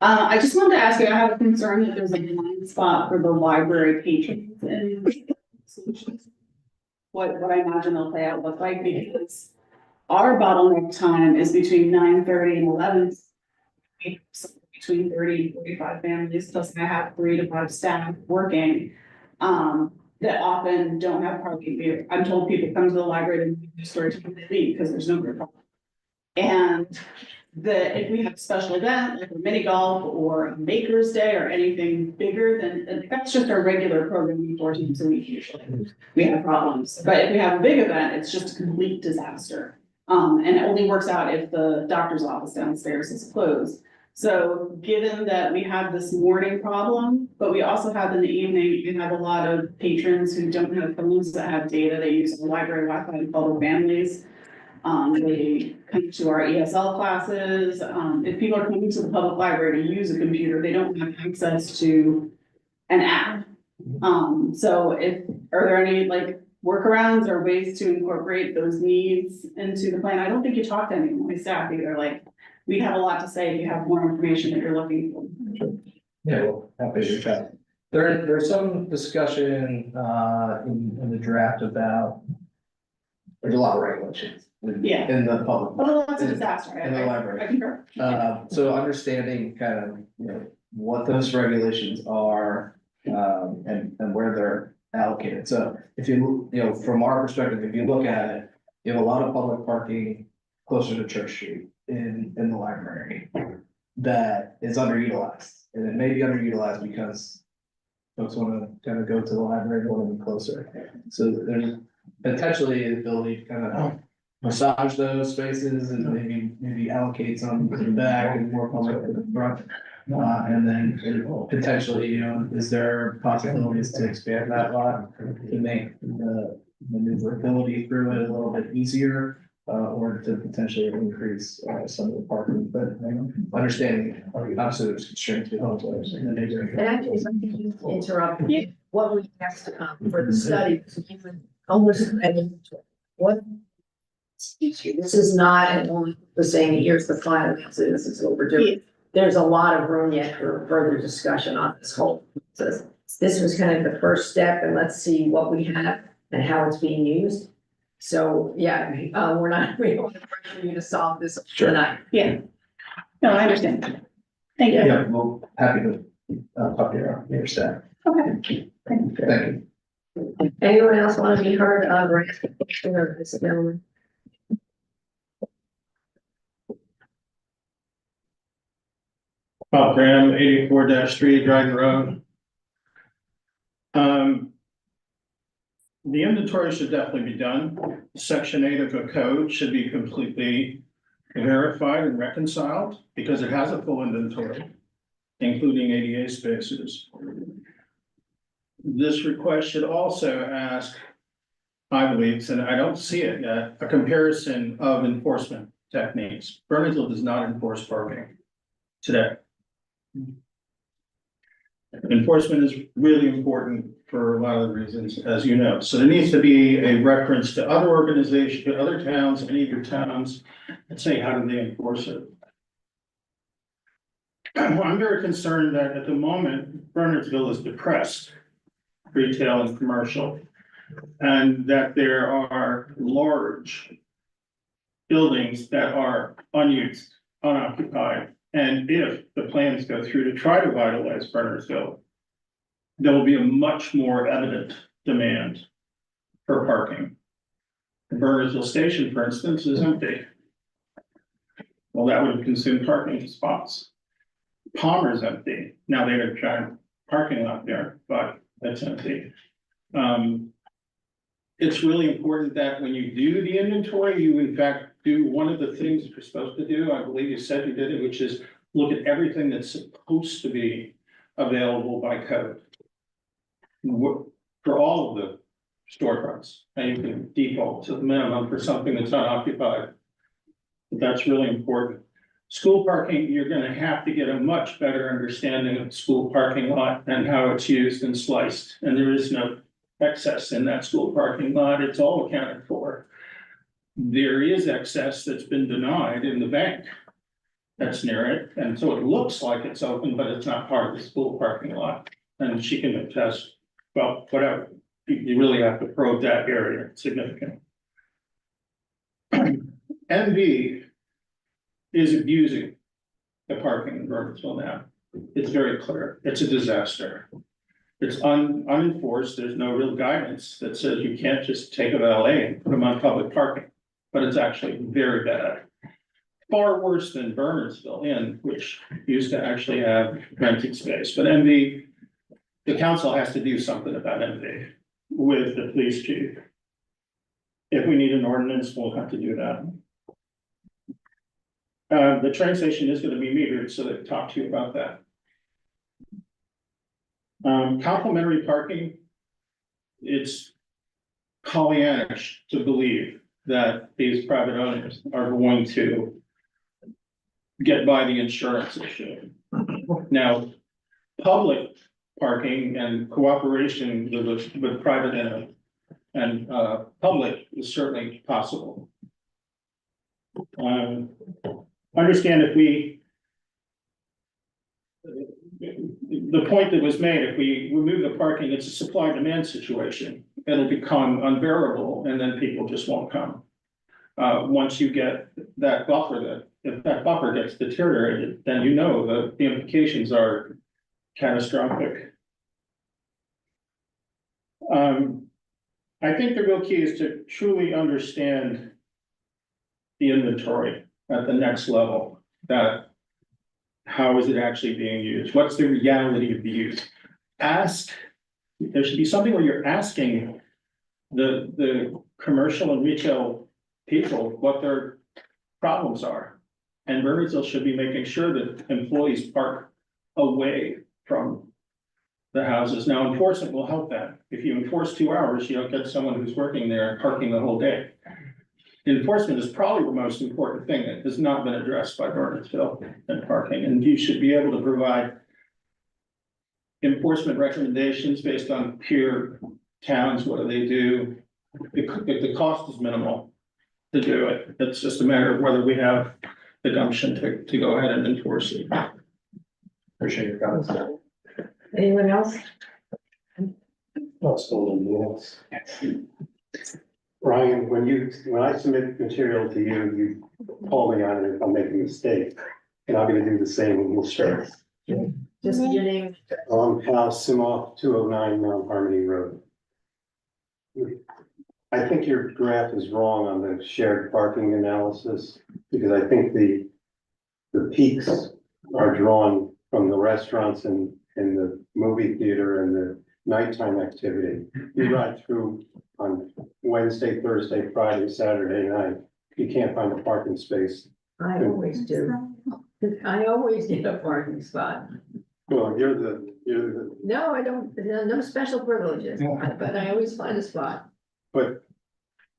Speaker 9: I just wanted to ask you, I have a concern that there's a blind spot for the library patrons and solutions. What I imagine they'll play out look like, because our bottleneck time is between 9:30 and 11. Between 30 and 45 families, plus I have 3 to 5 staff working. That often don't have parking. I'm told people come to the library and the store to leave because there's no parking. And if we have a special event, like a mini golf or a maker's day or anything bigger than, that's just our regular programming 4 times a week usually. We have problems, but if we have a big event, it's just a complete disaster. And it only works out if the doctor's office downstairs is closed. So given that we have this morning problem, but we also have in the evening, we have a lot of patrons who don't have phones that have data. They use the library Wi-Fi and follow families. They come to our ESL classes. If people are coming to the public library to use a computer, they don't have access to an app. So are there any workarounds or ways to incorporate those needs into the plan? I don't think you talked to any of my staff either. We have a lot to say if you have more information that you're looking for.
Speaker 5: Yeah, well, happy to chat. There's some discussion in the draft about, there's a lot of regulations.
Speaker 9: Yeah.
Speaker 5: In the public.
Speaker 9: Oh, that's a disaster.
Speaker 5: In the library.
Speaker 9: I concur.
Speaker 5: So understanding kind of, what those regulations are, and where they're allocated. So if you from our perspective, if you look at it, you have a lot of public parking closer to Church Street in the library that is underutilized. And it may be underutilized because folks want to kind of go to the library, they want to be closer. So there's potentially the ability to kind of massage those spaces and maybe allocate some to the back and more public to the front. And then potentially, is there possibilities to expand that lot to make the maneuverability through it a little bit easier? Or to potentially increase some of the parking, but understanding, obviously there's constraints with homes in the neighborhood.
Speaker 2: And actually, if I can interrupt, what we asked for the study, almost, what? This is not only the saying, here's the final answer, this is what we're doing. There's a lot of room yet for further discussion on this whole process. This was kind of the first step, and let's see what we have and how it's being used. So, yeah, we don't want to pressure you to solve this tonight.
Speaker 9: Yeah. No, I understand. Thank you.
Speaker 5: Yeah, well, happy to talk to your staff.
Speaker 9: Okay.
Speaker 5: Thank you.
Speaker 2: Anyone else want to be heard of or ask a question of this gentleman?
Speaker 10: Bob Graham, 84-3 Dryden Road. the inventory should definitely be done. Section 8 of the code should be completely verified and reconciled because it has a full inventory, including ADA spaces. This request should also ask, I believe, and I don't see it yet, a comparison of enforcement techniques. Bernardsville does not enforce parking today. Enforcement is really important for a lot of the reasons, as you know. So there needs to be a reference to other organizations, to other towns, any of your towns, and say, how do they enforce it? I'm very concerned that at the moment, Bernardsville is depressed, retail and commercial, and that there are large buildings that are unused, unoccupied. And if the plans go through to try to vitalize Bernardsville, there will be a much more evident demand for parking. The Bernardsville station, for instance, is empty. Well, that would consume parking spots. Palmer's empty. Now they have a giant parking lot there, but that's empty. It's really important that when you do the inventory, you in fact do one of the things you're supposed to do. I believe you said you did it, which is look at everything that's supposed to be available by code. For all of the storefronts, and you can default to the minimum for something that's unoccupied. But that's really important. School parking, you're gonna have to get a much better understanding of the school parking lot and how it's used and sliced, and there is no excess in that school parking lot, it's all accounted for. There is excess that's been denied in the bank that's near it, and so it looks like it's open, but it's not part of the school parking lot. And she can attest, well, whatever, you really have to probe that area significantly. MV is abusing the parking in Bernardsville now. It's very clear, it's a disaster. It's unenforced, there's no real guidance that says you can't just take a valet and put them on public parking, but it's actually very bad. Far worse than Bernardsville Inn, which used to actually have rented space, but MV, the council has to do something about MV with the police chief. If we need an ordinance, we'll have to do that. The train station is gonna be metered, so they talk to you about that. Complimentary parking, it's Pollyannish to believe that these private owners are going to get by the insurance issue. Now, public parking and cooperation with private and public is certainly possible. Understand if the point that was made, if we remove the parking, it's a supply demand situation. It'll become unbearable and then people just won't come. Once you get that buffer, if that buffer gets deteriorated, then you know the implications are catastrophic. I think the real key is to truly understand the inventory at the next level, that how is it actually being used? What's the reality of the use? There should be something where you're asking the commercial and retail people what their problems are. And Bernardsville should be making sure that employees park away from the houses. Now, enforcement will help that. If you enforce 2 hours, you don't get someone who's working there and parking the whole day. Enforcement is probably the most important thing that has not been addressed by Bernardsville and parking, and you should be able to provide enforcement recommendations based on peer towns. What do they do? The cost is minimal to do it. It's just a matter of whether we have the gumption to go ahead and enforce it.
Speaker 1: Appreciate your comments.
Speaker 2: Anyone else?
Speaker 11: Ryan, when I submit material to you, you call me on it if I'm making a mistake, and I'm gonna do the same with mistakes.
Speaker 2: Just your name.
Speaker 11: Hal Simoff, 209 Mount Harmony Road. I think your graph is wrong on the shared parking analysis, because I think the peaks are drawn from the restaurants and the movie theater and the nighttime activity. You ride through on Wednesday, Thursday, Friday, Saturday night, you can't find a parking space.
Speaker 2: I always do. I always get a parking spot.
Speaker 11: Well, you're the,
Speaker 2: No, I don't, no special privileges, but I always find a spot.
Speaker 11: but,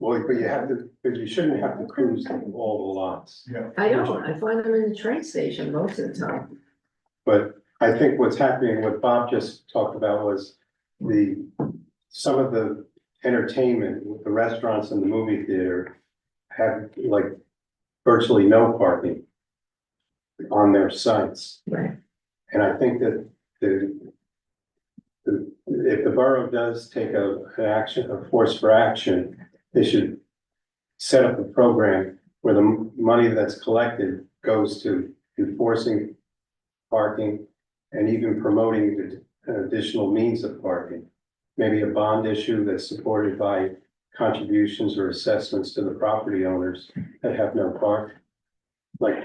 Speaker 11: well, but you have to, but you shouldn't have to cruise all the lots.
Speaker 2: I don't, I find them in the train station most of the time.
Speaker 11: But I think what's happening, what Bob just talked about was some of the entertainment, with the restaurants and the movie theater have like virtually no parking on their sites.
Speaker 2: Right.
Speaker 11: And I think that if the borough does take a force for action, they should set up a program where the money that's collected goes to enforcing parking and even promoting the additional means of parking. Maybe a bond issue that's supported by contributions or assessments to the property owners that have no park. Like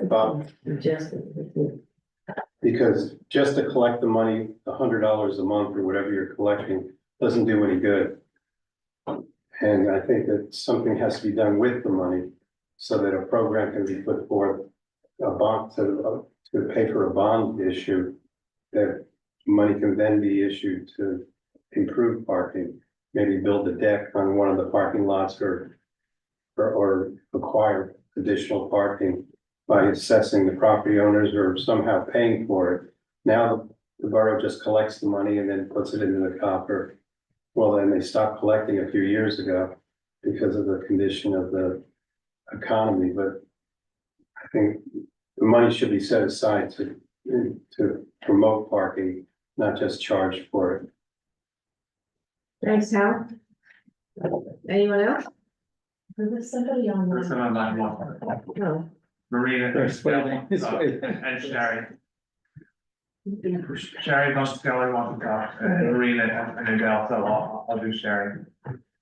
Speaker 11: Bob, because just to collect the money, $100 a month or whatever you're collecting, doesn't do any good. And I think that something has to be done with the money so that a program can be put forth, a bond to pay for a bond issue, that money can then be issued to improve parking, maybe build a deck on one of the parking lots or acquire additional parking by assessing the property owners or somehow paying for it. Now the borough just collects the money and then puts it into the coffer. Well, then they stopped collecting a few years ago because of the condition of the economy, but I think the money should be set aside to promote parking, not just charge for it.
Speaker 2: Thanks, Hal. Anyone else?
Speaker 8: There's somebody on.
Speaker 1: Person on line one.
Speaker 2: No.
Speaker 1: Marina, and Sherry. Sherry Muskelly wants to talk, and Marina and Adele, so I'll do Sherry.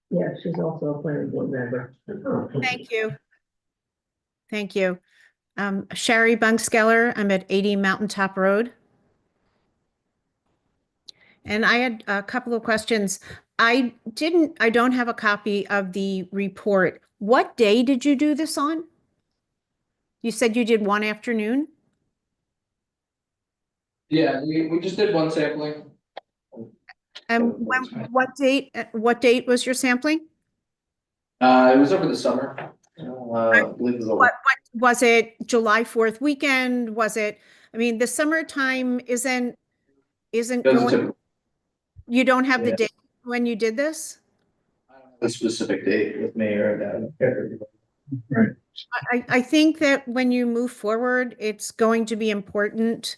Speaker 2: Yeah, she's also a planning board member.
Speaker 12: Thank you. Thank you. Sherry Bunkskeller, I'm at 80 Mountaintop Road. And I had a couple of questions. I don't have a copy of the report. What day did you do this on? You said you did one afternoon?
Speaker 5: Yeah, we just did one sampling.
Speaker 12: And what date was your sampling?
Speaker 5: It was over the summer. I believe it was
Speaker 12: What was it, July 4th weekend? Was it, I mean, the summertime isn't going, you don't have the date when you did this?
Speaker 5: a specific date with me or
Speaker 1: Right.
Speaker 12: I think that when you move forward, it's going to be important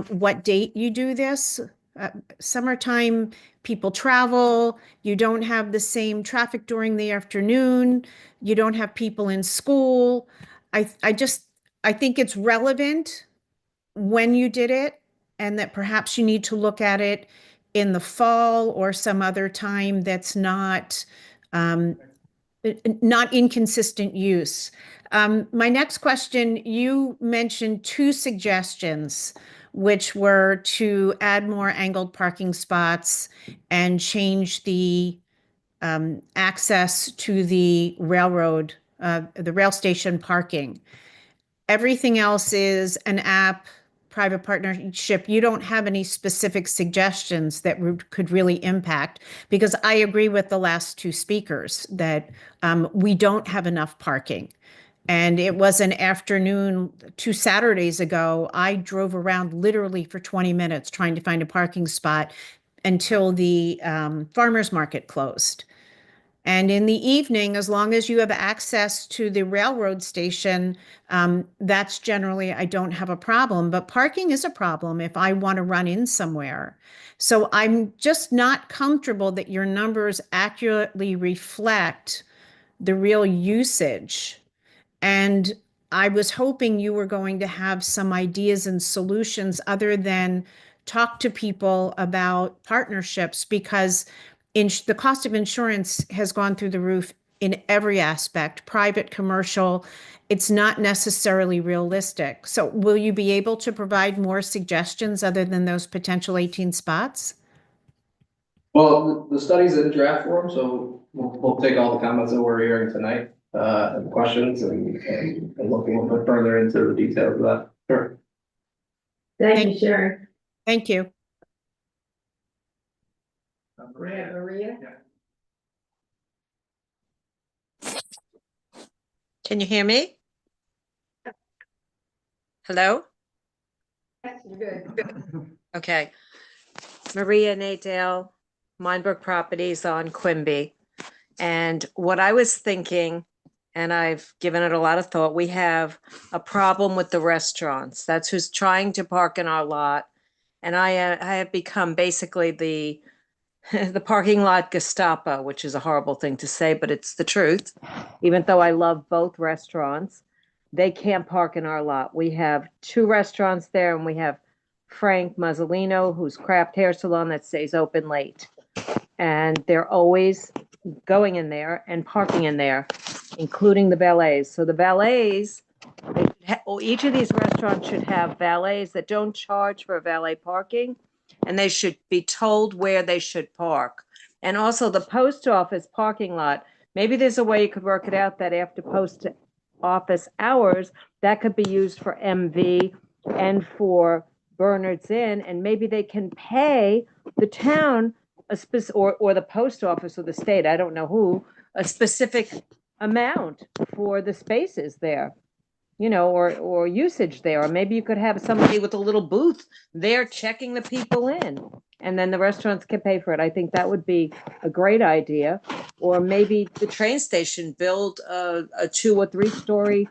Speaker 12: what date you do this. Summertime, people travel, you don't have the same traffic during the afternoon, you don't have people in school. I think it's relevant when you did it, and that perhaps you need to look at it in the fall or some other time that's not inconsistent use. My next question, you mentioned two suggestions, which were to add more angled parking spots and change the access to the railroad, the rail station parking. Everything else is an app, private partnership. You don't have any specific suggestions that could really impact, because I agree with the last two speakers that we don't have enough parking. And it was an afternoon 2 Saturdays ago, I drove around literally for 20 minutes trying to find a parking spot until the farmer's market closed. And in the evening, as long as you have access to the railroad station, that's generally, I don't have a problem. But parking is a problem if I want to run in somewhere. So I'm just not comfortable that your numbers accurately reflect the real usage. And I was hoping you were going to have some ideas and solutions other than talk to people about partnerships, because the cost of insurance has gone through the roof in every aspect, private, commercial. It's not necessarily realistic. So will you be able to provide more suggestions other than those potential 18 spots?
Speaker 5: Well, the study's in draft form, so we'll take all the comments that we're hearing tonight, and questions and look a little bit further into the details of that. Sure.
Speaker 2: Thank you, Sharon.
Speaker 12: Thank you.
Speaker 2: Maria?
Speaker 13: Can you hear me? Hello?
Speaker 2: You're good.
Speaker 13: Okay. Maria Nadale, Minebrook Properties on Quimby. And what I was thinking, and I've given it a lot of thought, we have a problem with the restaurants. That's who's trying to park in our lot. And I have become basically the the parking lot Gestapo, which is a horrible thing to say, but it's the truth. Even though I love both restaurants, they can't park in our lot. We have 2 restaurants there, and we have Frank Mazzolino, whose craft hair salon that stays open late. And they're always going in there and parking in there, including the valets. So the valets, each of these restaurants should have valets that don't charge for valet parking, and they should be told where they should park. And also the post office parking lot, maybe there's a way you could work it out that after post office hours, that could be used for MV and for Bernard's Inn, and maybe they can pay the town or the post office or the state, I don't know who, a specific amount for the spaces there, or usage there. Or maybe you could have somebody with a little booth there checking the people in, and then the restaurants can pay for it. I think that would be a great idea. Or maybe the train station build a 2 or 3 story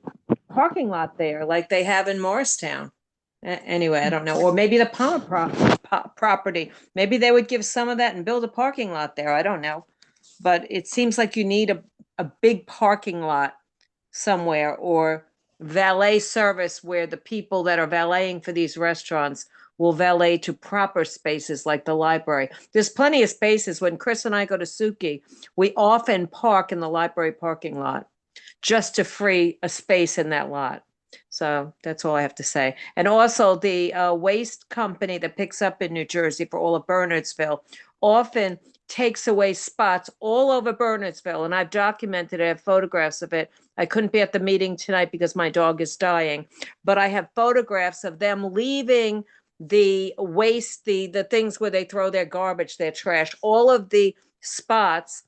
Speaker 13: parking lot there, like they have in Morristown. Anyway, I don't know. Or maybe the Palmer property, maybe they would give some of that and build a parking lot there. I don't know. But it seems like you need a big parking lot somewhere, or valet service where the people that are valeting for these restaurants will valet to proper spaces like the library. There's plenty of spaces. When Chris and I go to Suki, we often park in the library parking lot just to free a space in that lot. So that's all I have to say. And also the waste company that picks up in New Jersey for all of Bernardsville often takes away spots all over Bernardsville. And I've documented it, I have photographs of it. I couldn't be at the meeting tonight because my dog is dying, but I have photographs of them leaving the waste, the things where they throw their garbage, their trash, all of the spots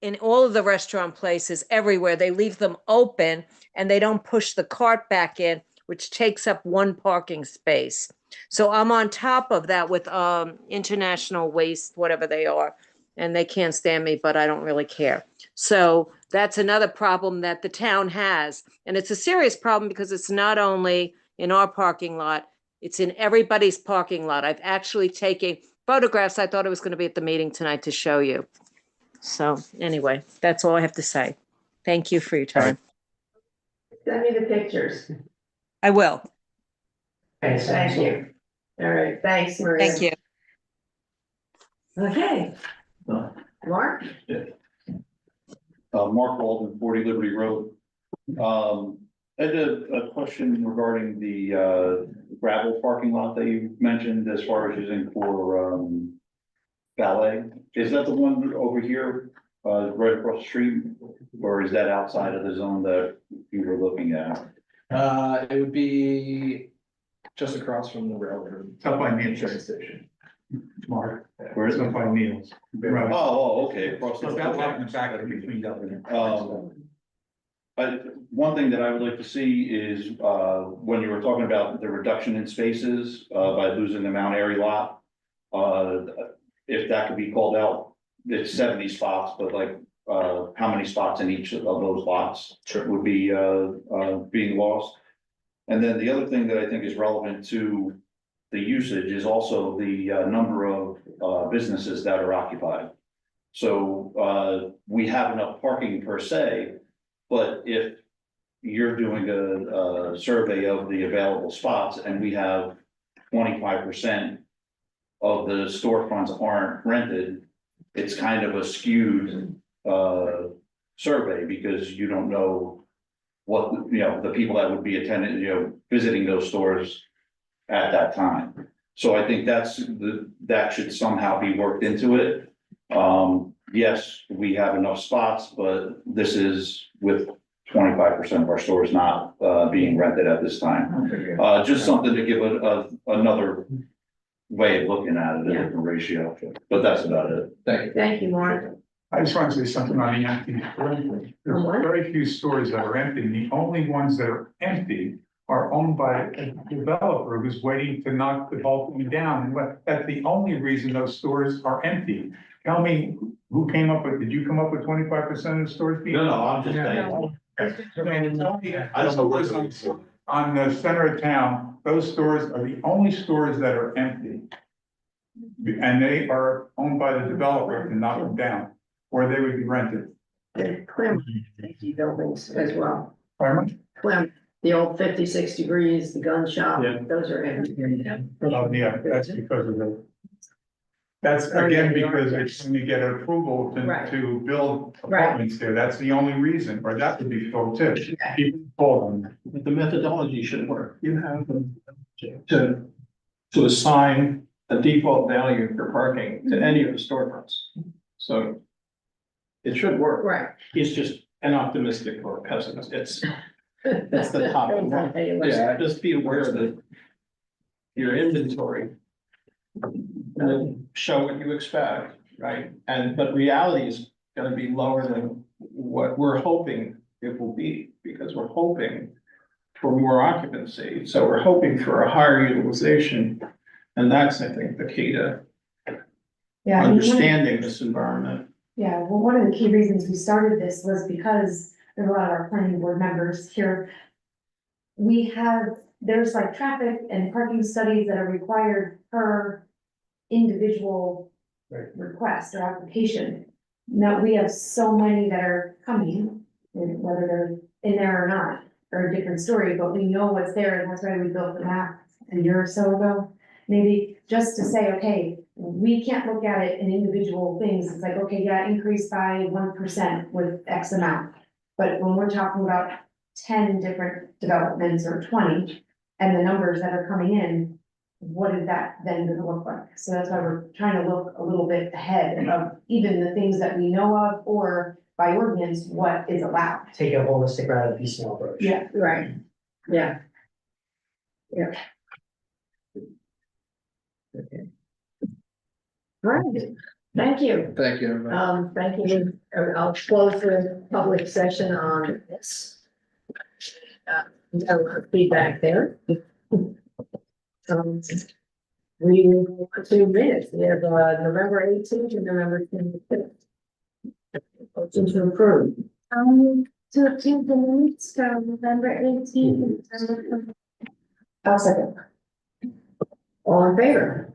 Speaker 13: in all of the restaurant places everywhere. They leave them open and they don't push the cart back in, which takes up 1 parking space. So I'm on top of that with International Waste, whatever they are, and they can't stand me, but I don't really care. So that's another problem that the town has. And it's a serious problem because it's not only in our parking lot, it's in everybody's parking lot. I've actually taken photographs. I thought I was going to be at the meeting tonight to show you. So anyway, that's all I have to say. Thank you for your time.
Speaker 2: Send me the pictures.
Speaker 13: I will.
Speaker 2: Thank you. All right, thanks, Maria.
Speaker 13: Thank you.
Speaker 2: Okay. Mark?
Speaker 3: Mark Walden, 40 Liberty Road. I had a question regarding the gravel parking lot that you mentioned as far as using for valet. Is that the one over here, right across the street, or is that outside of the zone that you were looking at?
Speaker 5: It would be just across from the railroad.
Speaker 1: Up by Neil train station. Mark.
Speaker 3: Where is it?
Speaker 1: Up by Neil's. Right.
Speaker 3: Oh, okay, across the.
Speaker 1: So that lot in the back can be cleaned up.
Speaker 3: One thing that I would like to see is, when you were talking about the reduction in spaces, by losing the Mount Airy lot. If that could be called out, it's 70 spots, but like, how many spots in each of those lots would be, being lost? And then the other thing that I think is relevant to the usage is also the, number of, businesses that are occupied. So, we have enough parking per se, but if you're doing a survey of the available spots and we have 25% of the storefronts aren't rented, it's kind of a skewed survey because you don't know what, the people that would be attending, visiting those stores at that time. So I think that should somehow be worked into it, Yes, we have enough spots, but this is with 25% of our stores not, being rented at this time. Just something to give another way of looking at it, a different ratio, but that's about it.
Speaker 2: Thank you, Mark.
Speaker 4: I just want to say something on the empty. There's very few stores that are empty. The only ones that are empty are owned by a developer who's waiting to knock the whole thing down. And that's the only reason those stores are empty. Tell me, who came up with, did you come up with 25% of the stores being?
Speaker 3: No, I'm just saying.
Speaker 7: I don't know what
Speaker 4: On the center of town, those stores are the only stores that are empty. And they are owned by the developer to knock them down, or they would be rented.
Speaker 2: The Clem buildings as well.
Speaker 4: Pardon?
Speaker 2: Clem, the old 56 degrees, the gun shop,
Speaker 4: Yeah.
Speaker 2: those are empty.
Speaker 4: Oh, yeah, that's because of the. That's again because it's when you get approval
Speaker 2: Right.
Speaker 4: to build
Speaker 2: Right.
Speaker 4: apartments there, that's the only reason, or that would be full too.
Speaker 2: Yeah.
Speaker 4: People call them.
Speaker 10: The methodology should work. You have to assign a default value for parking to any of the storefronts. So it should work.
Speaker 2: Right.
Speaker 10: It's just an optimistic or pessimist. It's the top of one. Yeah, just be aware that your inventory will show what you expect, right? But reality is gonna be lower than what we're hoping it will be, because we're hoping for more occupancy. So we're hoping for a higher utilization. And that's, I think, the key to
Speaker 8: Yeah.
Speaker 10: understanding this environment.
Speaker 8: Yeah, well, one of the key reasons we started this was because there's a lot of our planning board members here. There's like traffic and parking studies that are required per individual request or application. Now, we have so many that are coming, and whether they're in there or not, are a different story, but we know what's there, and that's why we built the map a year or so ago. Maybe just to say, okay, we can't look at it in individual things, it's like, okay, yeah, increase by 1% with X amount. But when we're talking about 10 different developments or 20, and the numbers that are coming in, what is that then gonna look like? So that's why we're trying to look a little bit ahead of even the things that we know of, or by ordinance, what is allowed.
Speaker 6: Take a holistic rather than piecemeal approach.
Speaker 8: Yeah.
Speaker 2: Right, yeah. Yeah. Okay. All right, thank you.
Speaker 5: Thank you, everybody.
Speaker 2: Thank you. I'll close the public session on this. No feedback there. We will go on to minutes. We have November 18th and November 25th. Motion to approve.
Speaker 8: To approve the minutes from November 18th.
Speaker 2: I'll second. All in favor?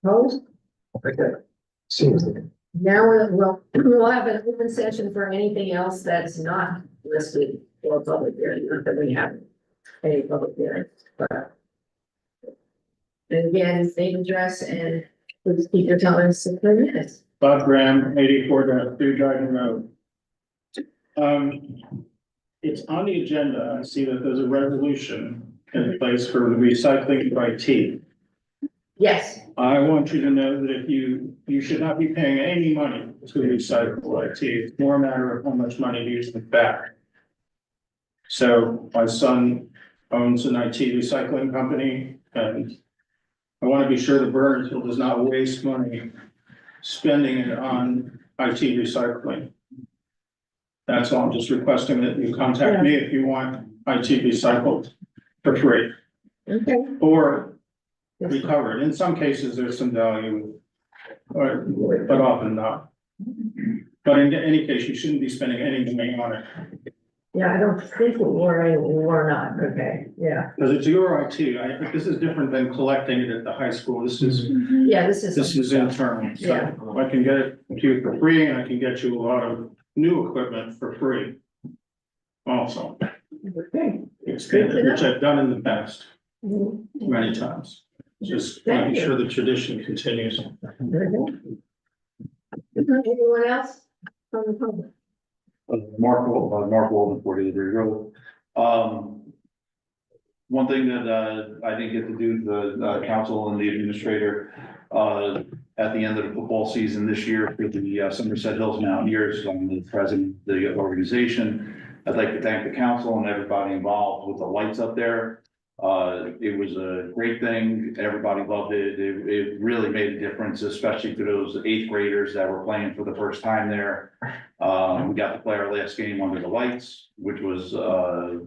Speaker 2: Opposed? Now we'll have an open session for anything else that's not listed for public hearing, not that we have any public hearing, but. And again, name, address, and please keep your comments to 3 minutes.
Speaker 10: Bob Graham, 84-3 Dryden Road. It's on the agenda. I see that there's a resolution in place for the recycling of IT.
Speaker 2: Yes,
Speaker 10: I want you to know that if you should not be paying any money to recycle IT. It's more a matter of how much money you use it back. So my son owns an IT recycling company, and I want to be sure that Bernardsville does not waste money spending it on IT recycling. That's all. I'm just requesting that you contact me if you want IT recycled for free
Speaker 2: okay.
Speaker 10: or recovered. In some cases, there's some value, but often not. But in any case, you shouldn't be spending any money on it.
Speaker 2: Yeah, I don't think we're not, okay, yeah.
Speaker 10: Because it's your IT. This is different than collecting it at the high school. This is
Speaker 2: Yeah, this is.
Speaker 10: internal.
Speaker 2: Yeah.
Speaker 10: So I can get it to you for free, and I can get you a lot of new equipment for free. Also,
Speaker 2: Okay.
Speaker 10: which I've done in the past
Speaker 2: Mhm.
Speaker 10: many times. Just
Speaker 2: Thank
Speaker 10: making
Speaker 2: you.
Speaker 10: sure the tradition continues.
Speaker 2: Anyone else from the public?
Speaker 3: Mark Walden, 40 Road. One thing that, I didn't get to do, the council and the administrator, at the end of the football season this year for the Somerset Hills Mountaineers. I'm the president of the organization. I'd like to thank the council and everybody involved with the lights up there. It was a great thing. Everybody loved it. It really made a difference, especially to those 8th graders that were playing for the first time there. We got to play our last game under the lights, which was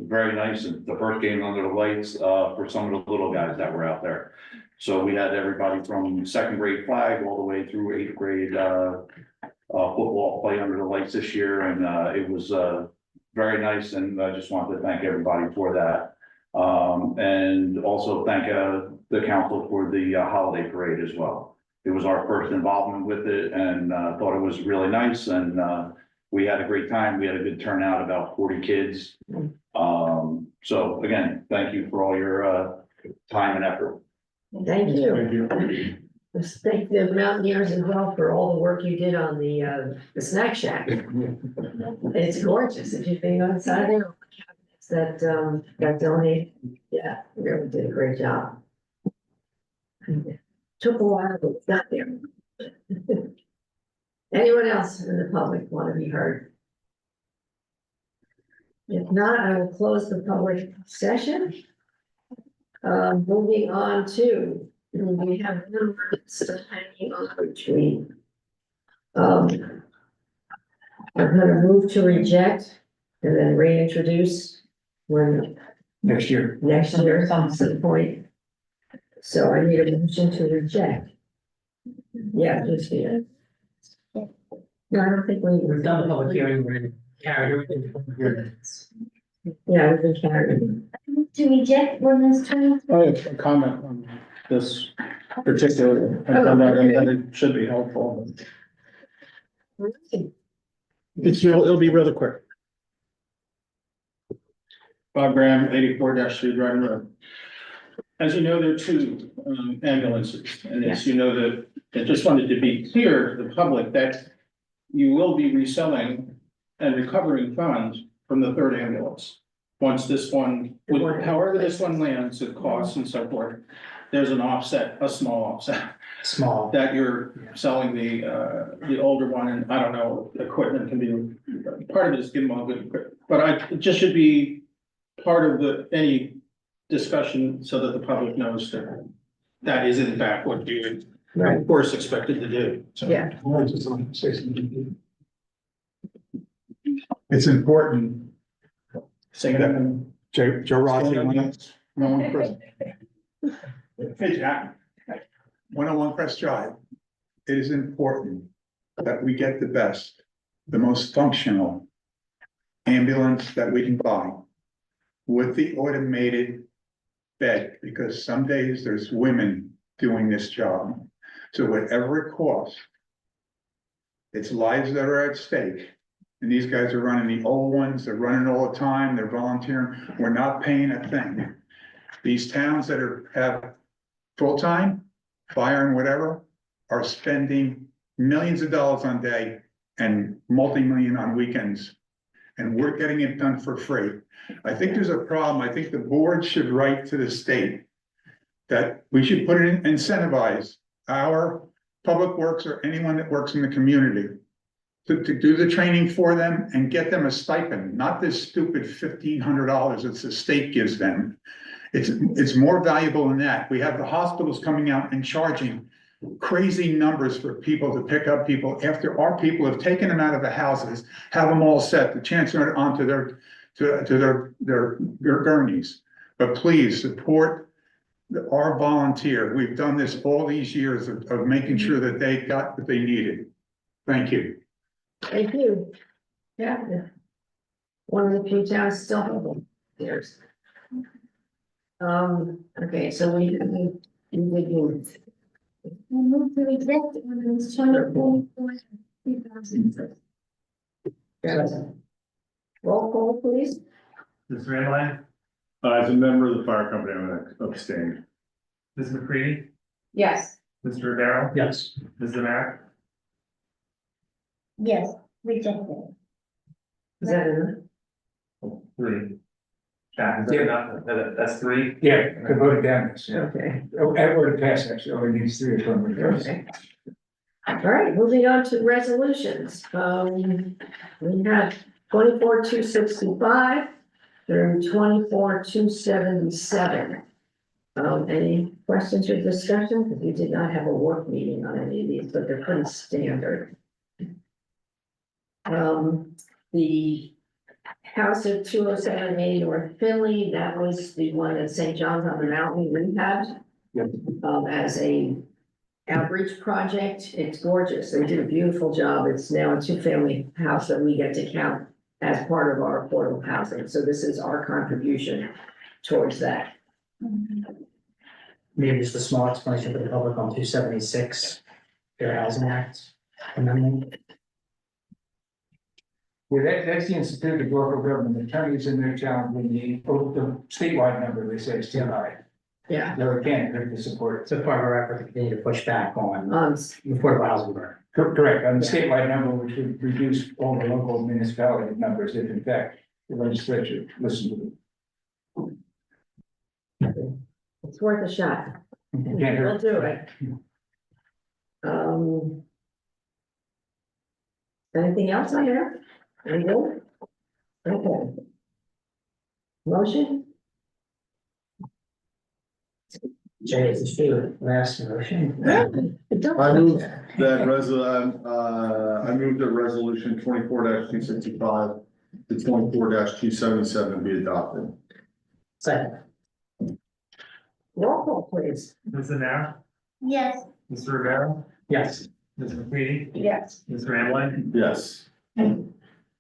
Speaker 3: very nice. And the first game under the lights for some of the little guys that were out there. So we had everybody from 2nd grade flag all the way through 8th grade football play under the lights this year. And it was very nice. And I just wanted to thank everybody for that. And also thank the council for the holiday parade as well. It was our first involvement with it and thought it was really nice. And we had a great time. We had a good turnout, about 40 kids. So again, thank you for all your time and effort.
Speaker 2: Thank you. Let's thank the Mountaineers as well for all the work you did on the snack shack. It's gorgeous. If you've been on Saturday, that donated, yeah, really did a great job. Took a while, but we got there. Anyone else in the public want to be heard? If not, I will close the public session. Moving on to, we have numbers hanging on between. I'm gonna move to reject and then reintroduce when
Speaker 6: Next year.
Speaker 2: some point. So I need a motion to reject. Yeah, just here. No, I don't think
Speaker 6: We've done the public hearing, we're in carry.
Speaker 2: Yeah, we've been carrying.
Speaker 8: To reject ordinance 20.
Speaker 10: I have a comment on this particular, and it should be helpful. It'll be really quick. Bob Graham, 84-3 Dryden Road. As you know, there are 2 ambulances, and as you know, that I just wanted to be clear to the public that you will be reselling and recovering funds from the 3rd ambulance. Once this one, however this one lands, the costs and so forth, there's an offset, a small offset. That you're selling the older one, and I don't know, equipment can be, part of it is give them all good equipment. But it just should be part of any discussion so that the public knows that that is in fact what you of course expected to do. So.
Speaker 2: Yeah.
Speaker 4: It's important.
Speaker 10: Say that.
Speaker 4: Joe Rossi,
Speaker 10: No one press.
Speaker 4: Hey, Jack. 101 Crest Drive. It is important that we get the best, the most functional ambulance that we can buy with the automated bed, because some days there's women doing this job. So whatever it costs, it's lives that are at stake. And these guys are running the old ones, they're running all the time, they're volunteering, we're not paying a thing. These towns that have full-time, fire and whatever, are spending millions of dollars on day and multi-million on weekends. And we're getting it done for free. I think there's a problem. I think the board should write to the state that we should put it in, incentivize our public works or anyone that works in the community to do the training for them and get them a stipend, not this stupid $1,500 that the state gives them. It's more valuable than that. We have the hospitals coming out and charging crazy numbers for people to pick up people after our people have taken them out of the houses, have them all set, the transfer onto their gurneys. But please support our volunteer. We've done this all these years of making sure that they got what they needed. Thank you.
Speaker 2: Thank you. Yeah. One of the few towns still have them. There's. Okay, so we move.
Speaker 8: Move to reject ordinance 2024.
Speaker 2: Roll call, please.
Speaker 1: Mr. Ambeline,
Speaker 7: As a member of the fire company, I'm gonna abstain.
Speaker 1: Ms. McCready,
Speaker 8: Yes.
Speaker 1: Mr. Rivera,
Speaker 6: Yes.
Speaker 1: Ms. Zamara,
Speaker 8: Yes, rejected.
Speaker 2: Is that enough?
Speaker 1: 3. Jack, is that enough? That's 3?
Speaker 6: Yeah, the vote down.
Speaker 2: Okay.
Speaker 6: Or to pass, actually, only needs 3 affirmative.
Speaker 2: Okay. All right, moving on to resolutions. We have 24-265 through 24-277. Any questions or discussion? Because we did not have a work meeting on any of these, but they're pretty standard. The house at 207 North Finley, that was the one at St. John's on the Mountain rehabbed. As a outreach project. It's gorgeous. They did a beautiful job. It's now a 2-family house that we get to count as part of our affordable housing. So this is our contribution towards that.
Speaker 6: Maybe just a small explanation for the public on 276, Fair Housing Act amendment.
Speaker 14: Yeah, that's the Institute of Local Government Attorneys in their challenging the statewide number, they say is too high.
Speaker 2: Yeah.
Speaker 14: No, it can't hurt to support.
Speaker 6: It's a part of our effort to continue to push back on affordable housing burden.
Speaker 14: Correct, on the statewide number, which would reduce all the local municipality numbers if in fact the legislature listened to them.
Speaker 2: It's worth a shot.
Speaker 14: Can't
Speaker 2: We'll
Speaker 14: hurt.
Speaker 2: do it. Anything else on here? Any good? Okay. Motion?
Speaker 6: Jay, is the last motion?
Speaker 7: I move that I move that resolution 24-265 to 24-277 be adopted.
Speaker 6: Second.
Speaker 2: Roll call, please.
Speaker 1: Ms. Zanera,
Speaker 8: Yes.
Speaker 1: Mr. Rivera,
Speaker 6: Yes.
Speaker 1: Ms. McCready,
Speaker 2: Yes.
Speaker 1: Mr. Amlin,
Speaker 7: Yes.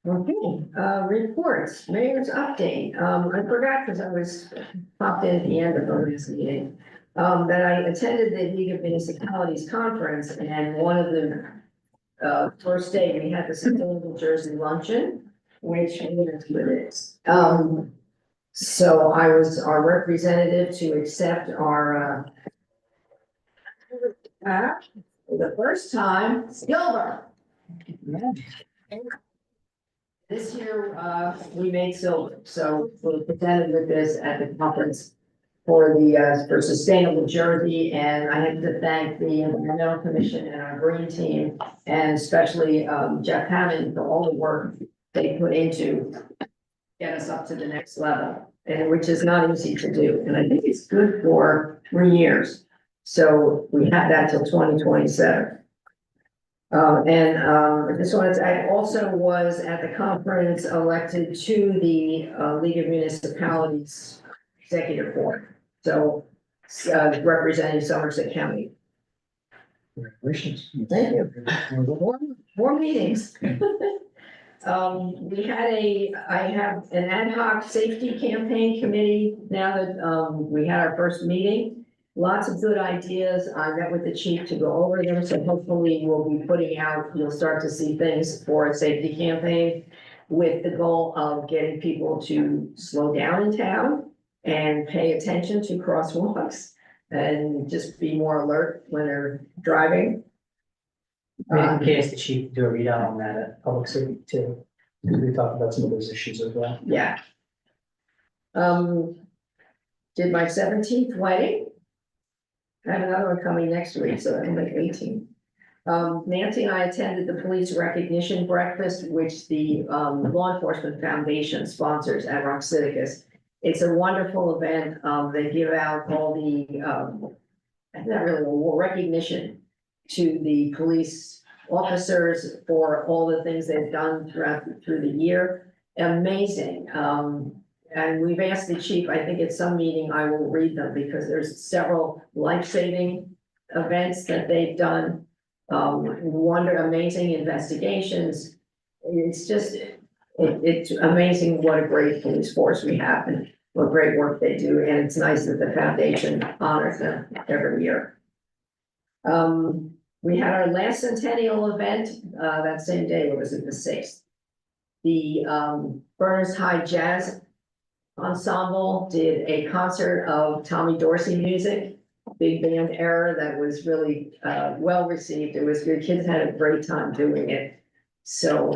Speaker 2: Okay, reports, mayor's update. I forgot because I was popped in at the end of the last meeting. That I attended the League of Municipalities conference, and one of the first day we had the Sustainable Jersey luncheon, which so I was our representative to accept our for the first time, silver. This year, we made silver, so we presented with this at the conference for the, for Sustainable Jersey, and I have to thank the Environmental Commission and our green team, and especially, Jeff Hammond for all the work they put into get us up to the next level, and which is not easy to do, and I think it's good for 3 years. So we have that till 2027. I just wanted to, I also was at the conference elected to the League of Municipalities Executive Board. So representing Somerset County.
Speaker 6: Congratulations.
Speaker 2: Thank you. More meetings. I have an ad hoc safety campaign committee now that we had our first meeting. Lots of good ideas. I met with the chief to go over them, so hopefully we'll be putting out, you'll start to see things for a safety campaign with the goal of getting people to slow down in town and pay attention to crosswalks and just be more alert when they're driving.
Speaker 6: In case the chief do a readout on that at public safety too, because we talked about some of those issues as well.
Speaker 2: Yeah. Did my 17th wedding. I have another one coming next week, so that'll make 18. Nancy and I attended the police recognition breakfast, which the Law Enforcement Foundation sponsors at Roxidicus. It's a wonderful event. They give out all the not really recognition to the police officers for all the things they've done through the year. Amazing. And we've asked the chief, I think at some meeting I will read them because there's several life-saving events that they've done. Amazing investigations. It's just, it's amazing what a great police force we have and what great work they do. And it's nice that the foundation honors them every year. We had our last centennial event, that same day, or was it the 6th? The Berners High Jazz Ensemble did a concert of Tommy Dorsey music, big band era that was really well received. It was good. Kids had a great time doing it. So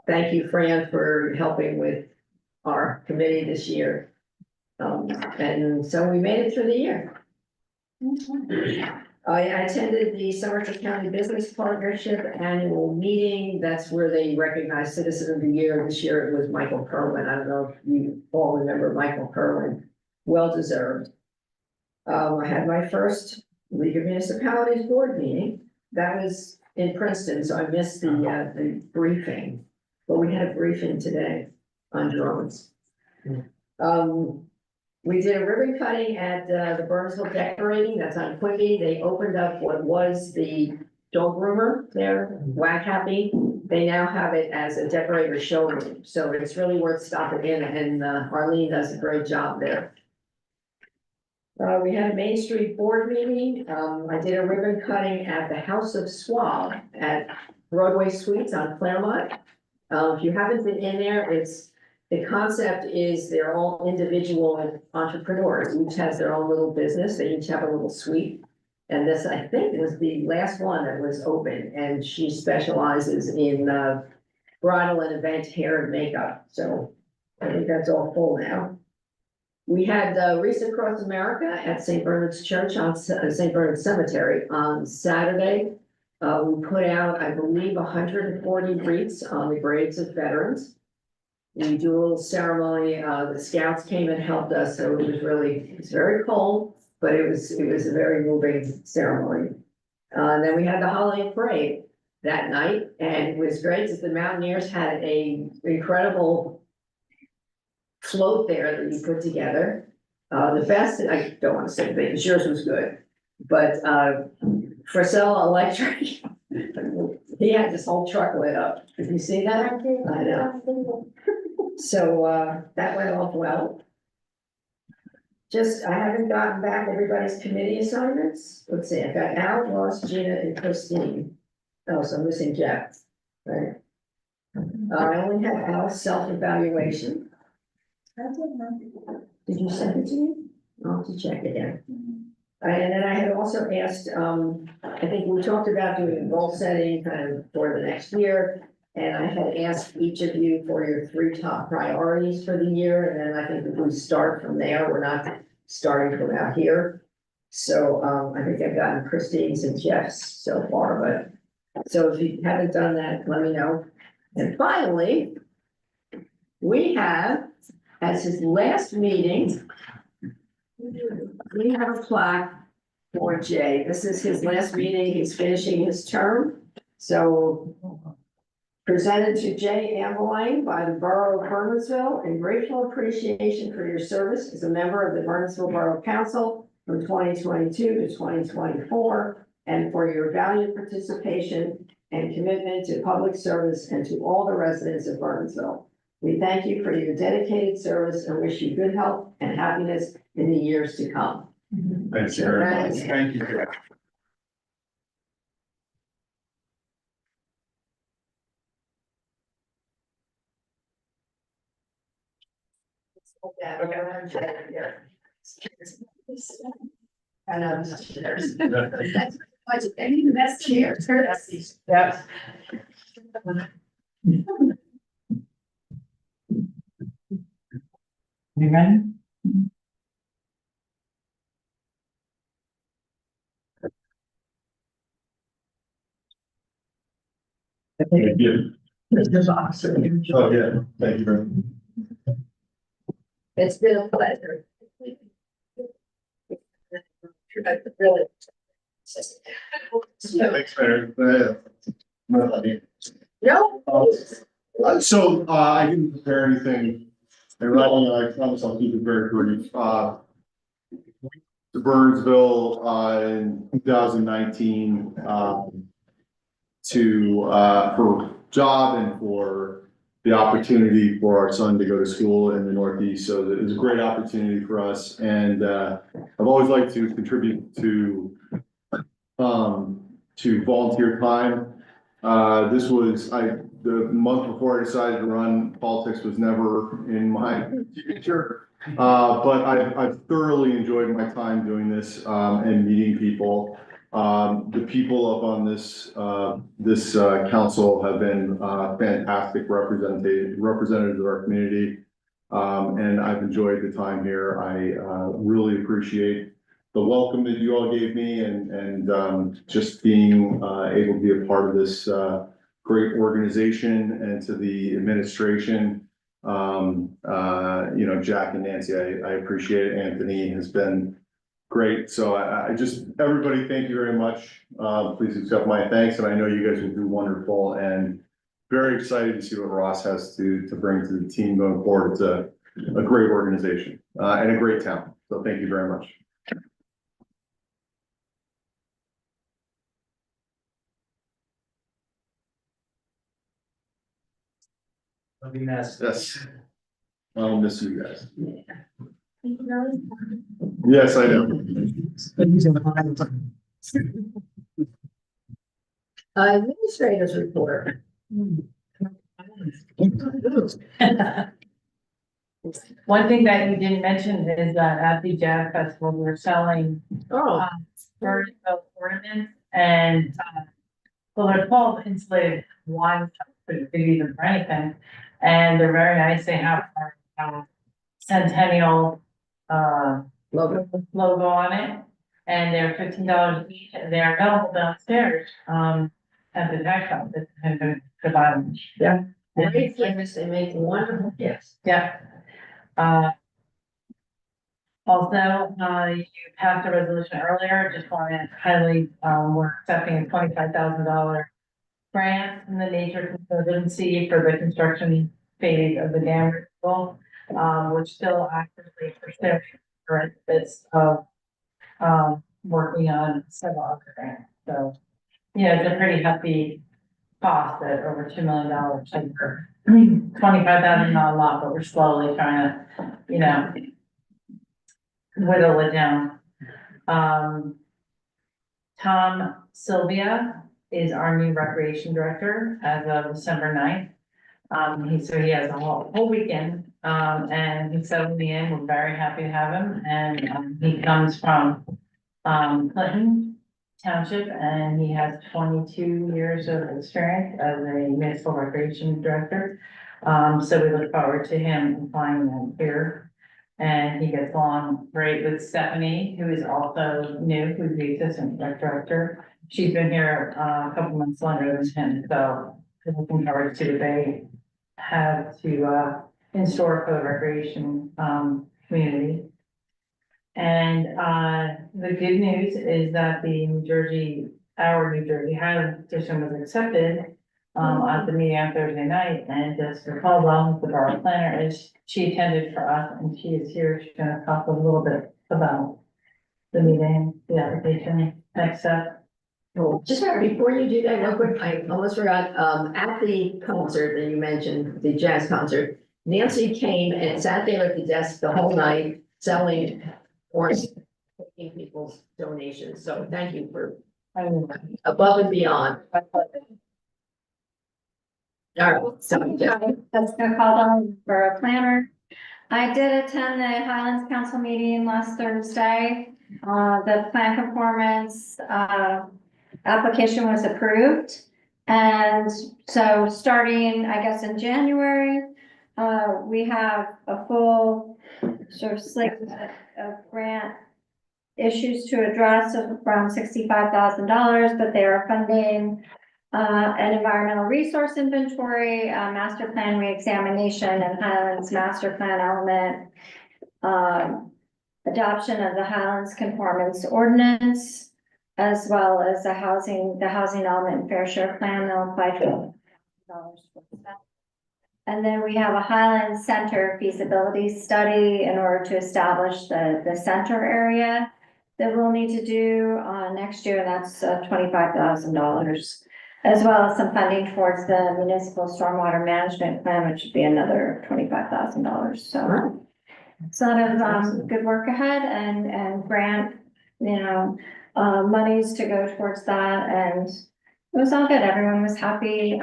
Speaker 2: thank you, Fran, for helping with our committee this year. And so we made it through the year. I attended the Somerset County Business Partnership Annual Meeting. That's where they recognize Citizen of the Year. This year it was Michael Kerwin. I don't know if you all remember Michael Kerwin. Well deserved. I had my first League of Municipalities Board meeting. That was in Princeton, so I missed the briefing. But we had a briefing today on drones. We did a ribbon cutting at the Burnsville Decorating, that's on Quimby. They opened up what was the dog groomer there, Whack Happy. They now have it as a decorator showroom, so it's really worth stopping in, and Arlene does a great job there. We had a Main Street board meeting. I did a ribbon cutting at the House of Swab at Broadway Suites on Claremont. If you haven't been in there, the concept is they're all individual entrepreneurs, each has their own little business, they each have a little suite. And this, I think, was the last one that was open, and she specializes in bridal and event hair and makeup, so I think that's all full now. We had Wreaths Across America at St. Bernard's Church on St. Bernard's Cemetery on Saturday. We put out, I believe, 140 wreaths on the graves of veterans. We do a little ceremony, the scouts came and helped us, so it was very cold, but it was a very moving ceremony. Then we had the holiday parade that night, and it was great, because the Mountaineers had a incredible float there that you put together. The best, I don't want to say things, yours was good, but Frisell Electric, he had this whole truck lit up. Did you see that? I know. So that went off well. I haven't gotten back everybody's committee assignments. Let's see, I've got Al, Ross, Gina, and Christine. Oh, so I'm missing Jeff, right? I only have Al's self-evaluation. Did you send it to me? I'll have to check again. And then I had also asked, I think we talked about doing a goal setting kind of for the next year. And I had asked each of you for your 3 top priorities for the year. And then I think if we start from there, we're not starting from out here. So I think I've gotten Christine's and Jeff's so far, but so if you haven't done that, let me know. And finally, we have, as his last meeting, we have a plaque for Jay. This is his last meeting. He's finishing his term. So presented to Jay Ambeline by the Borough of Bernardsville, in grateful appreciation for your service as a member of the Bernardsville Borough Council from 2022 to 2024, and for your valued participation and commitment to public service and to all the residents of Bernardsville. We thank you for your dedicated service and wish you good health and happiness in the years to come.
Speaker 7: Thanks very much. Thank you.
Speaker 2: And there's. That's chairs. Yes.
Speaker 14: Amen.
Speaker 7: Thank you.
Speaker 2: This is awesome.
Speaker 7: Oh, yeah, thank you very much.
Speaker 2: It's been a pleasure. Really.
Speaker 7: Thanks, Mayor.
Speaker 2: No.
Speaker 7: So, I didn't prepare anything, and I promise I'll keep it very brief. To Burnsville, in 2019, for job and for the opportunity for our son to go to school in the Northeast. So it was a great opportunity for us, and I've always liked to contribute to volunteer time. The month before I decided to run, politics was never in my future. But I've thoroughly enjoyed my time doing this, and meeting people. The people up on this council have been fantastic representatives of our community. And I've enjoyed the time here. I really appreciate the welcome that you all gave me and just being able to be a part of this great organization, and to the administration. You know, Jack and Nancy, I appreciate it. Anthony has been great. So I just, everybody, thank you very much. Please accept my thanks, and I know you guys will do wonderful, and very excited to see what Ross has to bring to the team going forward. It's a great organization and a great town. So thank you very much.
Speaker 6: It'll be missed.
Speaker 7: Yes. I'll miss you guys. Yes, I know.
Speaker 2: Administrators report.
Speaker 15: One thing that you didn't mention is that at the Jazz Festival, we're selling
Speaker 2: Oh,
Speaker 15: bird ornaments and well, they're called insulated wine cups, but you could use them for anything. And they're very nice. They have our centennial logo on it. And they're $15 each, and they're available downstairs at the tax office and the bottom.
Speaker 2: yeah. Great flavors, they make wonderful gifts.
Speaker 15: Yeah. Also, you passed a resolution earlier, just want to highlight, we're accepting a $25,000 grant from the Nature Conservancy for the construction phase of the dam removal. We're still actively pursuing for this of, working on several other grants. So, yeah, it's a pretty hefty cost at over $2 million. $25,000, not a lot, but we're slowly trying to, you know, whittle it down. Tom Sylvia is our new recreation director as of December 9th. So he has a whole weekend, and he's settling in. We're very happy to have him, and he comes from Clinton Township, and he has 22 years of experience as a municipal recreation director. So we look forward to him applying them here. And he gets along great with Stephanie, who is also new, who's the assistant rec director. She's been here a couple months longer than him, so we're looking forward to what they have to in store for the recreation community. And the good news is that the our New Jersey Highland petition was accepted at the meeting on Thursday night, and Jessica Caldwell, the borough planner, she attended for us, and she is here. She's gonna talk a little bit about the meeting, the application, next step.
Speaker 2: Well, just before you do that, real quick, I almost forgot, at the concert that you mentioned, the jazz concert, Nancy came and sat there at the desk the whole night selling or taking people's donations. So thank you for above and beyond. All right, so
Speaker 16: Jessica Caldwell, Borough Planner. I did attend the Highlands Council meeting last Thursday. The plan conformance application was approved. And so starting, I guess, in January, we have a full sort of slate of grant issues to address of around $65,000, but they are funding an environmental resource inventory, master plan reexamination, and Highlands master plan element, adoption of the Highlands conformance ordinance, as well as the housing element and fair share plan. They'll apply $12,000 for that. And then we have a Highlands Center feasibility study in order to establish the center area that we'll need to do next year. That's $25,000. As well as some funding towards the municipal stormwater management plan, which would be another $25,000. So it's a lot of good work ahead and grant, monies to go towards that. And it was all good. Everyone was happy.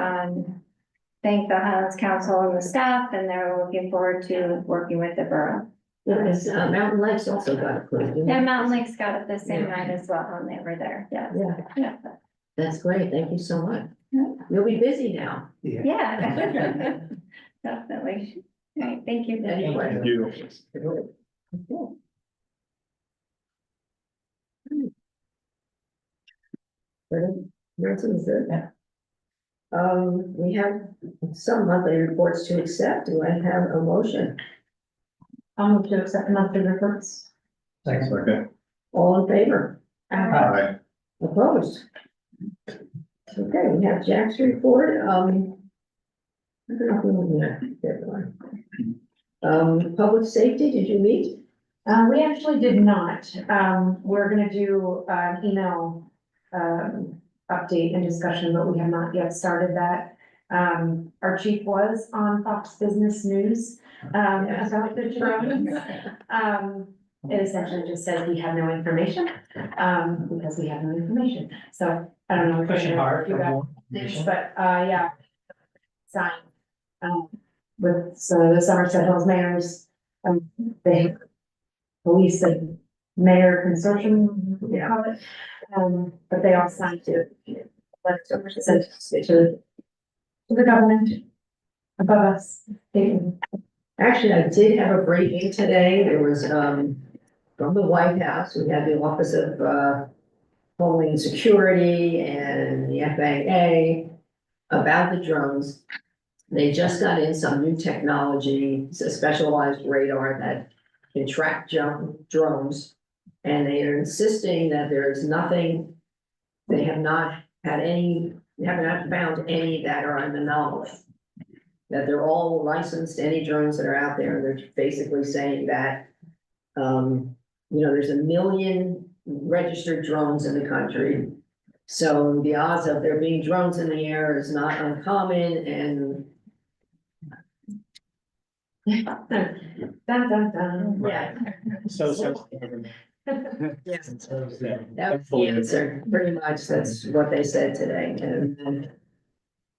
Speaker 16: Thank the Highlands Council and the staff, and they're looking forward to working with the borough.
Speaker 2: Yes, Mountain Lakes also got approved.
Speaker 16: Yeah, Mountain Lakes got it the same night as well, and they were there. Yeah. Yeah.
Speaker 2: That's great. Thank you so much. You'll be busy now.
Speaker 16: Yeah. Definitely. All right, thank you.
Speaker 2: Anyway.
Speaker 7: Thank you.
Speaker 2: Okay. Nancy, is there? We have some monthly reports to accept. Do I have a motion?
Speaker 8: I'll move to accept the monthly reports.
Speaker 7: Second.
Speaker 2: All in favor?
Speaker 7: Aye.
Speaker 2: Opposed? Okay, we have Jack's report. Public safety, did you meet?
Speaker 8: We actually did not. We're gonna do an email, update and discussion, but we have not yet started that. Our chief was on Fox Business News, about the drones. It essentially just said we have no information, because we have no information. So I don't know. if
Speaker 6: Pushing
Speaker 8: you're-
Speaker 6: hard
Speaker 8: you
Speaker 6: for
Speaker 8: got
Speaker 6: more
Speaker 8: things,
Speaker 6: information.
Speaker 8: But, yeah. Sign, with some of the Somerset Hills mayors, they police and mayor consortium, we call it. But they all signed to send to the government above us.
Speaker 2: Actually, I did have a briefing today. There was, from the White House, we had the Office of, Homeland Security and the FAA about the drones. They just got in some new technology, it's a specialized radar that can track drones. And they are insisting that there is nothing, they have not had any, they have not found any that are an anomaly. That they're all licensed, any drones that are out there, and they're basically saying that, there's 1 million registered drones in the country. So the odds of there being drones in the air is not uncommon, and
Speaker 8: Dun, dun, dun.
Speaker 2: yeah.
Speaker 10: So.
Speaker 2: Yes. That was the answer, pretty much, that's what they said today, and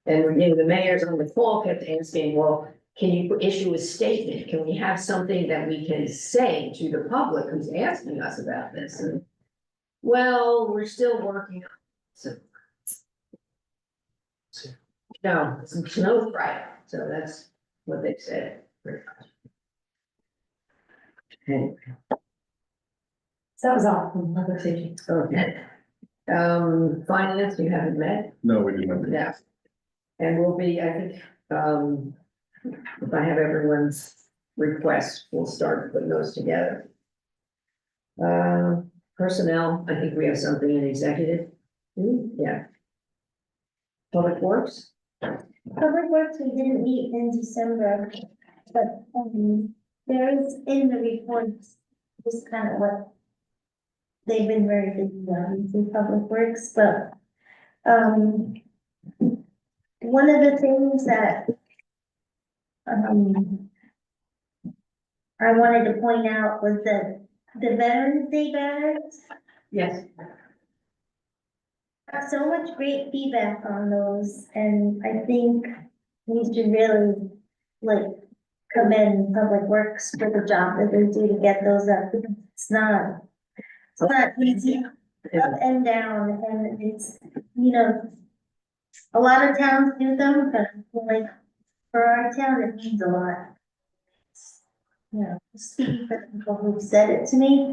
Speaker 2: the mayors on the call kept asking, well, can you issue a statement? Can we have something that we can say to the public who's asking us about this? And, well, we're still working on it. So. No, it's no right, so that's what they said, pretty much. Anyway.
Speaker 8: So that was all from public safety.
Speaker 2: Okay. Finance, you haven't met?
Speaker 7: No, we didn't.
Speaker 2: Yeah. And we'll be, I think, if I have everyone's requests, we'll start putting those together. Personnel, I think we have something in executive. Yeah. Public Works?
Speaker 16: Public Works, we didn't meet in December, but, there is in the reports, just kind of what they've been very busy on in Public Works, but, one of the things that, I wanted to point out was that the Veterans Day banners,
Speaker 2: Yes.
Speaker 16: got so much great feedback on those, and I think we should really, commend Public Works for the job that they do to get those up, because it's not easy, up and down, and it's, a lot of towns do them, but I feel like for our town, it means a lot. Speaking for the people who said it to me,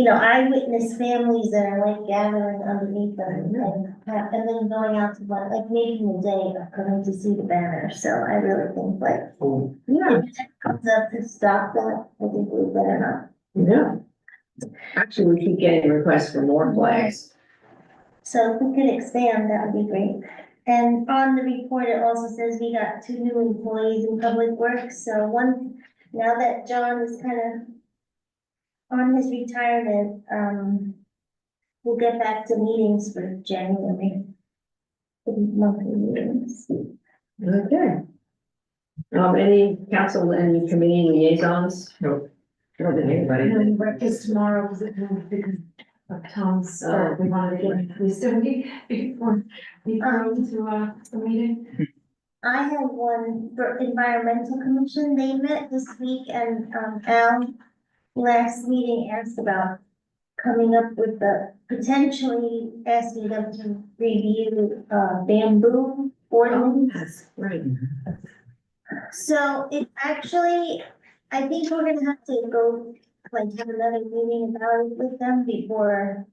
Speaker 16: I witness families that are gathering underneath them and then going out to making a day of coming to see the banner. So I really think if it comes up to stop that, I think we better not.
Speaker 2: Yeah. Actually, we keep getting requests for more flags.
Speaker 16: So if we could expand, that would be great. And on the report, it also says we got 2 new employees in Public Works. So now that John is kind of on his retirement, we'll get back to meetings for January. The monthly meetings.
Speaker 2: Okay. Any council and committee liaisons?
Speaker 6: Nope.
Speaker 2: Not that anybody.
Speaker 8: Breakfast tomorrow was at home because of Tom's, we wanted to get, we still need, before we go to the meeting.
Speaker 16: I had one for Environmental Commission. They met this week, and Al last meeting asked about coming up with potentially asking them to review bamboo ordinance.
Speaker 2: Right.
Speaker 16: So it actually, I think we're gonna have to go have another meeting about it with them before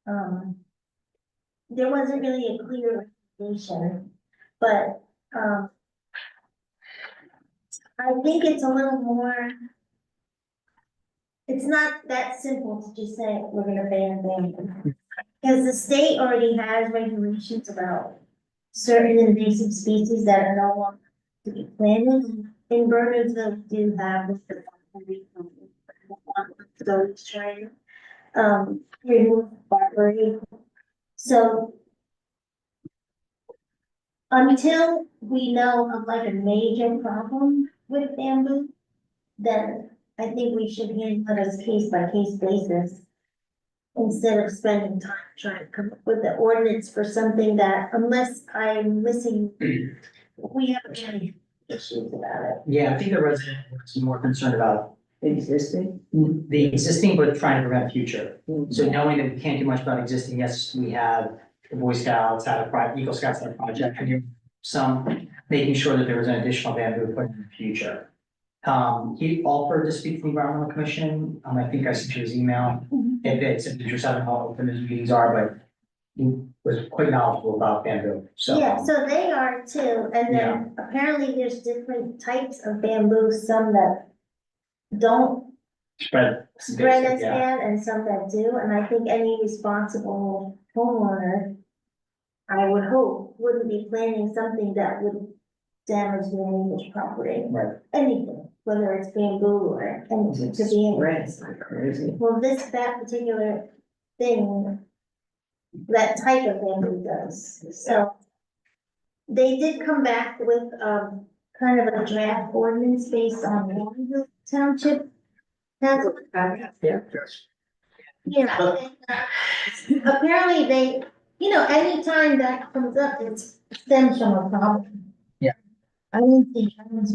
Speaker 17: there wasn't really a clear recommendation, but, I think it's a little more. It's not that simple to just say, we're gonna ban bamboo. Because the state already has regulations about certain invasive species that are no longer to be planted. In Bernardsville, we do have those trying, remove barberry. So until we know of like a major problem with bamboo, then I think we should handle it as case by case basis. Instead of spending time trying to come up with the ordinance for something that, unless I'm missing, we haven't really issues about it.
Speaker 6: Yeah, I think the resident was more concerned about
Speaker 2: Existing.
Speaker 6: the existing, but trying to prevent future. So knowing that we can't do much about existing, yes, we have the Boy Scouts had a project, Eagle Scouts had a project, and some making sure that there was an additional bamboo put in the future. He offered to speak to the environmental commission. I think I sent you his email. If it's of interest, I don't know how open his meetings are, but he was quite knowledgeable about bamboo, so.
Speaker 17: Yeah, so they are too, and then apparently there's different types of bamboo, some that don't
Speaker 6: Spread.
Speaker 17: as
Speaker 6: Yeah.
Speaker 17: bad and some that do, and I think any responsible homeowner, I would hope, wouldn't be planning something that would damage the neighbor's property.
Speaker 6: Right.
Speaker 17: Anything, whether it's bamboo or anything to be in.
Speaker 2: Reds like crazy.
Speaker 17: Well, that particular thing, that type of bamboo does, so. They did come back with, kind of a draft ordinance based on Warrenville Township. That's,
Speaker 2: Yeah.
Speaker 17: apparently they, anytime that comes up, it stems from a problem.
Speaker 6: Yeah.
Speaker 17: I don't think that's.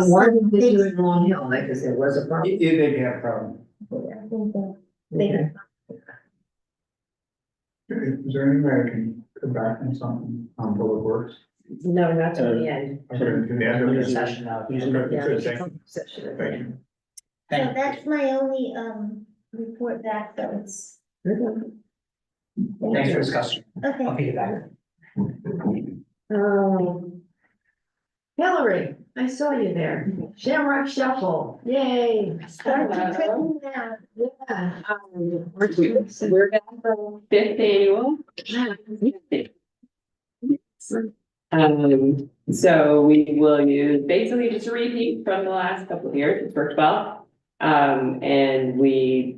Speaker 2: One did you in Long Hill, because there was a problem.
Speaker 14: Yeah, they have a problem.
Speaker 17: I think they.
Speaker 14: Is there any way I can come back on something on public works?
Speaker 2: No, not to the end.
Speaker 14: To the end of the
Speaker 6: Session now.
Speaker 2: Yeah.
Speaker 14: Thank you.
Speaker 17: So that's my only, report back, so it's.
Speaker 6: Thanks for discussing.
Speaker 17: Okay.
Speaker 6: I'll feed it back.
Speaker 2: Hillary, I saw you there. Shamrock Shuffle, yay.
Speaker 17: Start to trickle down.
Speaker 2: Yeah.
Speaker 18: We're back for 5th annual. So we will use basically just a repeat from the last couple of years. It's worked well. And we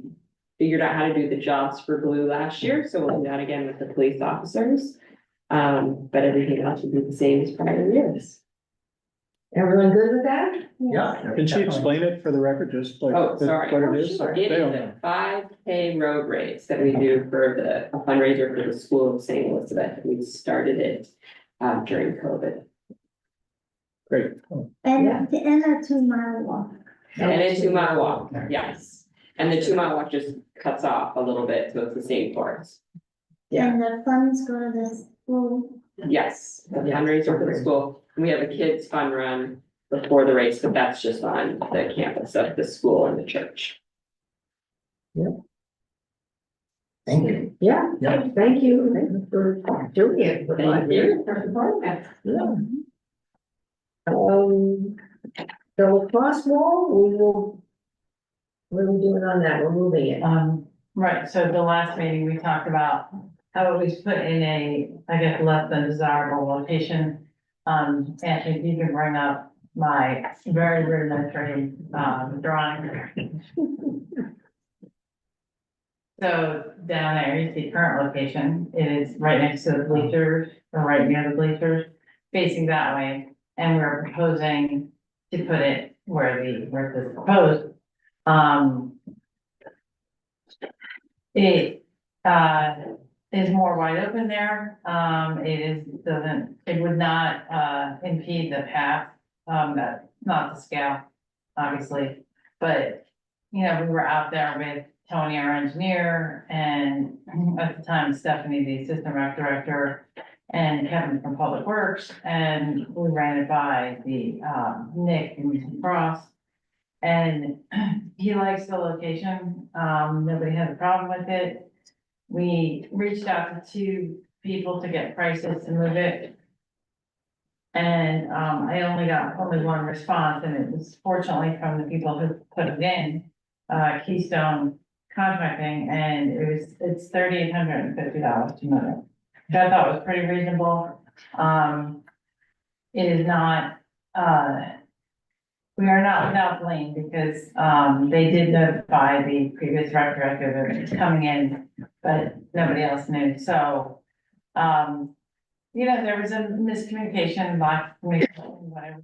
Speaker 18: figured out how to do the jobs for Blue last year, so we'll do that again with the police officers. But everything else will be the same as prior years.
Speaker 2: Everyone good with that?
Speaker 6: Yeah.
Speaker 10: Can she explain it for the record, just like
Speaker 18: Oh, sorry.
Speaker 10: what it is?
Speaker 18: It
Speaker 10: They don't
Speaker 18: is
Speaker 10: know.
Speaker 18: a 5K road race that we do for a fundraiser for the School of St. Elizabeth. We started it during COVID.
Speaker 10: Great.
Speaker 17: And a 2 mile walk.
Speaker 18: And a 2 mile walk, yes. And the 2 mile walk just cuts off a little bit, so it's the same course.
Speaker 2: Yeah.
Speaker 17: And the funds go to the school.
Speaker 18: Yes, the fundraiser for the school. We have a kids fun run before the race, but that's just on the campus of the school and the church.
Speaker 6: Thank you.
Speaker 2: Yeah,
Speaker 6: Yeah.
Speaker 2: thank you for doing it. for 5 years. Yeah. The lacrosse wall, what are we doing on that? We're moving it.
Speaker 15: Right, so the last meeting, we talked about how it was put in a, I guess, less than desirable location. And if you can bring up my very rudimentary, drawing. So down there, you see current location, it is right next to the bleachers, or right near the bleachers, facing that way. And we're proposing to put it where it's proposed. It, is more wide open there. It would not, impede the path, that's not the scale, obviously. But, we were out there with Tony, our engineer, and at the time Stephanie, the assistant rec director, and Kevin from Public Works, and we ran it by the, Nick and Cross. and he likes the location, nobody had a problem with it. We reached out to 2 people to get prices to move it. And, I only got one response, and it was fortunately from the people who put it in, Keystone Contracting, and it's $3,850 to move it. Which I thought was pretty reasonable. It is not, we are not without blame because, they did notify the previous rec director that it was coming in, but nobody else knew, so, there was a miscommunication, lack of communication, whatever.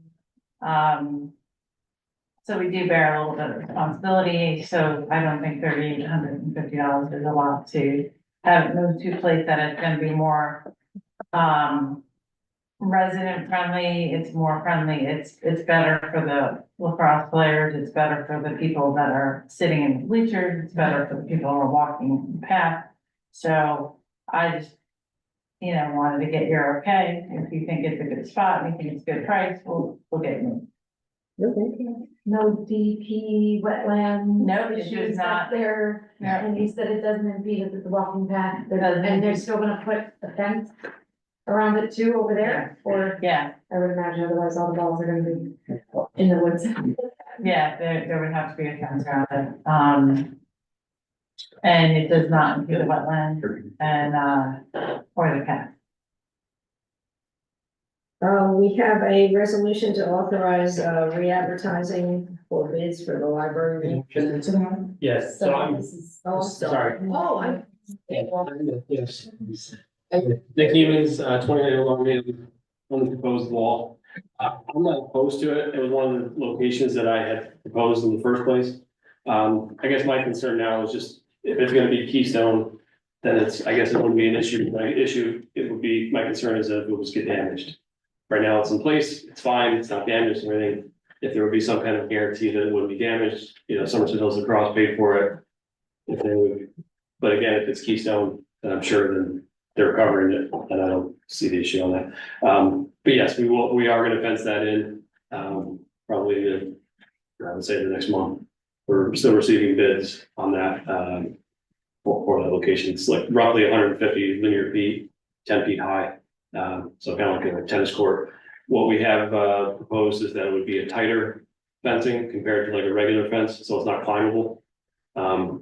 Speaker 15: So we do bear a little bit of responsibility, so I don't think $3,850 is a lot to have moved to a place that is gonna be more, resident friendly, it's more friendly, it's better for the lacrosse players, it's better for the people that are sitting in the bleachers, it's better for the people who are walking the path. So I just, wanted to get your okay, if you think it's a good spot, and you think it's a good price, we'll get you.
Speaker 8: No DP wetland.
Speaker 15: No, it
Speaker 8: issues
Speaker 15: is not.
Speaker 8: There,
Speaker 15: No.
Speaker 8: and you said it doesn't impede the walking path,
Speaker 15: doesn't
Speaker 8: and they're
Speaker 15: impede.
Speaker 8: still gonna put a fence around it too over there, or
Speaker 15: Yeah,
Speaker 8: I would imagine otherwise all the balls are gonna be in the woods.
Speaker 15: yeah, there would have to be a fence around it, and it does not include the wetland and, or the path.
Speaker 2: We have a resolution to authorize, re-advertising for bids for the library.
Speaker 19: Yes, so I'm,
Speaker 2: Oh,
Speaker 19: sorry.
Speaker 2: Oh, I.
Speaker 19: Yes. Nick Evans, 29 Long Meadow, on the proposed wall. I'm not opposed to it. It was one of the locations that I had proposed in the first place. I guess my concern now is just if it's gonna be Keystone, then I guess it wouldn't be an issue. It would be, my concern is that it would just get damaged. Right now it's in place, it's fine, it's not damaged or anything. If there would be some kind of guarantee that it wouldn't be damaged, Somerset Hills Lacrosse paid for it. If they would, but again, if it's Keystone, then I'm sure then they're covering it, and I don't see the issue on that. But yes, we are gonna fence that in, probably, I would say the next month. We're still receiving bids on that, for that location. It's like roughly 150 linear feet, 10 feet high. So kind of like a tennis court. What we have, proposed is that it would be a tighter fencing compared to like a regular fence, so it's not climbable. I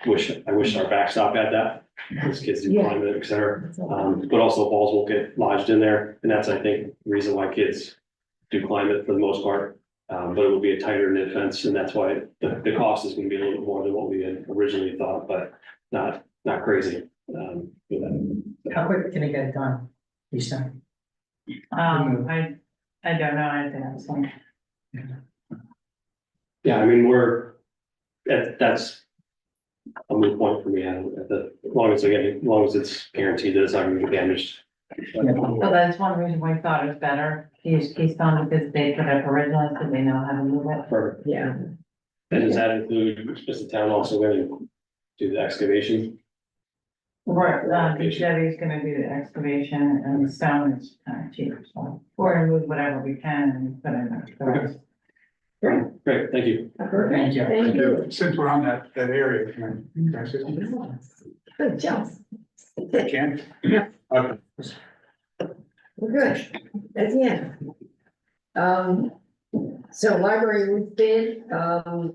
Speaker 19: wish our backstop had that, because kids do climb it, et cetera. But also balls won't get lodged in there, and that's, I think, the reason why kids do climb it for the most part. But it will be a tighter knit fence, and that's why the cost is gonna be a little bit more than what we had originally thought, but not crazy. With that.
Speaker 6: How quick can it get done? Keystone?
Speaker 15: I don't know, I think that's one.
Speaker 19: Yeah, I mean, that's a moot point for me, as long as it's guaranteed that it's not gonna be damaged.
Speaker 15: So that's one reason why I thought it was better to use Keystone, because they put up originally, so they know how to move it.
Speaker 19: Perfect.
Speaker 2: Yeah.
Speaker 19: And does that include, is the town also gonna do the excavation?
Speaker 15: Right, DPW is gonna do the excavation, and the stone is kind of cheap, so we're gonna move whatever we can and put in there.
Speaker 19: Great, thank you.
Speaker 6: Thank you.
Speaker 2: Thank you.
Speaker 4: Since we're on that area, can I say something?
Speaker 2: Good job.
Speaker 4: I can? Okay.
Speaker 2: We're good. That's the end. So library roof bid, have a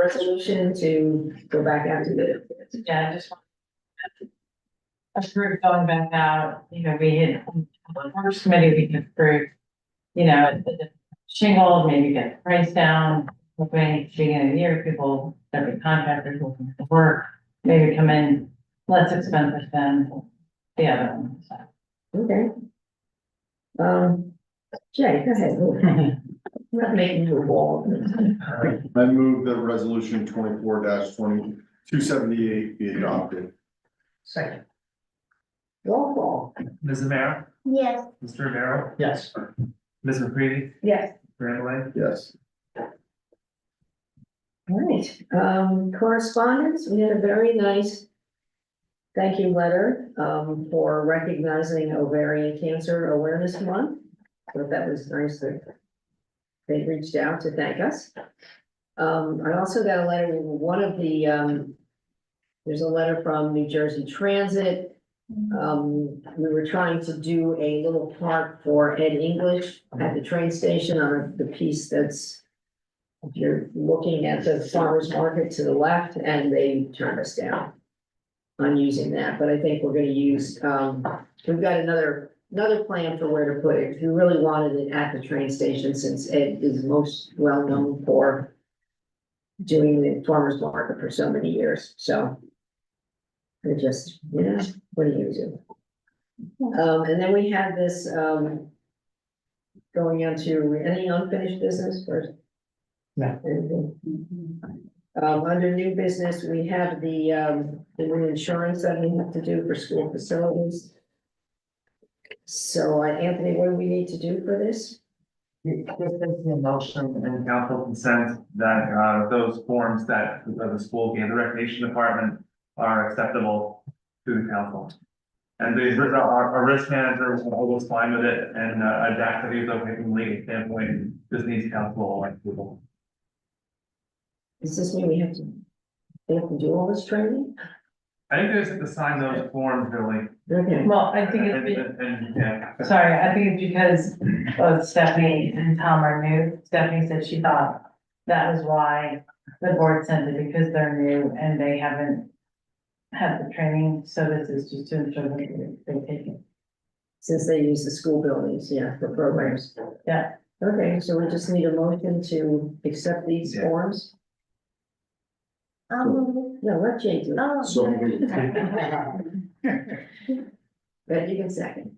Speaker 2: resolution to go back out to the.
Speaker 15: Yeah, I just want. Approve going back out, we had, the works committee, we can approve, the shingle, maybe get the price down. Hoping beginning of the year, people, that be contractors looking for work, maybe come in less expensive than the other one, so.
Speaker 2: Okay. Jay, go ahead. I'm not making you a wall.
Speaker 7: I move that resolution 24-278 be adopted.
Speaker 6: Second.
Speaker 2: Roll call.
Speaker 1: Ms. Amaro?
Speaker 17: Yes.
Speaker 1: Mr. Romero?
Speaker 6: Yes.
Speaker 1: Ms. McCready?
Speaker 2: Yes.
Speaker 1: Randall?
Speaker 7: Yes.
Speaker 2: All right, correspondence, we had a very nice thank you letter, for recognizing ovarian cancer awareness month. So that was nice to they reached out to thank us. I also got a letter, one of the, there's a letter from New Jersey Transit. We were trying to do a little park for Ed English at the train station on the piece that's, if you're looking at the farmer's market to the left, and they turned us down on using that, but I think we're gonna use, we've got another plan for where to put it. We really wanted it at the train station since Ed is most well known for doing the farmer's market for so many years, so. It just, what do you do? And then we have this, going on to any unfinished business first?
Speaker 14: No.
Speaker 2: Anything? Under new business, we have the insurance that we have to do for school facilities. So, Anthony, what do we need to do for this?
Speaker 1: Just making a motion and council consent that, those forms that the school gave the recreation department are acceptable to the council. And our risk manager was fine with it, and Daxity is okay from a legal standpoint, just needs council approval.
Speaker 2: Does this mean we have to do all this training?
Speaker 1: I think they just have to sign those forms, really.
Speaker 2: Okay.
Speaker 15: Well, I think sorry, I think it's because both Stephanie and Tom are new. Stephanie said she thought that was why the board sent it, because they're new and they haven't had the training, so this is just to ensure that they take it.
Speaker 2: Since they use the school buildings, for programs.
Speaker 15: Yeah.
Speaker 2: Okay, so we just need a motion to accept these forms? No, let Jay do it.
Speaker 17: So
Speaker 2: But you can second.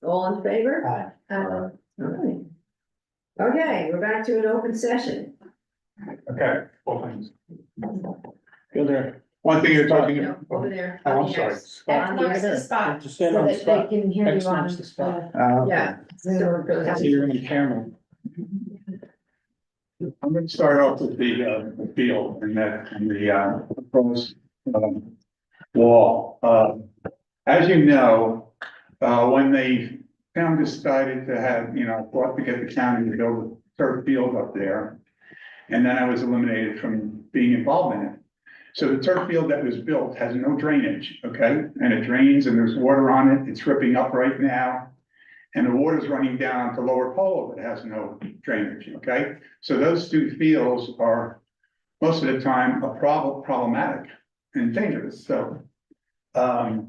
Speaker 2: All in favor? All right. Okay, we're back to an open session.
Speaker 4: Okay, well, things.
Speaker 10: Go there.
Speaker 4: One thing you're talking.
Speaker 2: No, over there.
Speaker 4: Oh, I'm sorry.
Speaker 2: On the other side.
Speaker 10: Just
Speaker 8: So
Speaker 10: stand on the
Speaker 8: that they
Speaker 10: spot.
Speaker 8: can hear
Speaker 10: X
Speaker 8: you on.
Speaker 10: marks the spot.
Speaker 2: Yeah. So it goes-
Speaker 10: So you're in the camera.
Speaker 4: I'm gonna start off with the field and the proposed, wall. As you know, when the town decided to have, fought to get the county to build a turf field up there. And then I was eliminated from being involved in it. So the turf field that was built has no drainage, okay? And it drains and there's water on it. It's ripping up right now. And the water's running down to Lower Polo that has no drainage, okay? So those two fields are most of the time problematic and dangerous. So I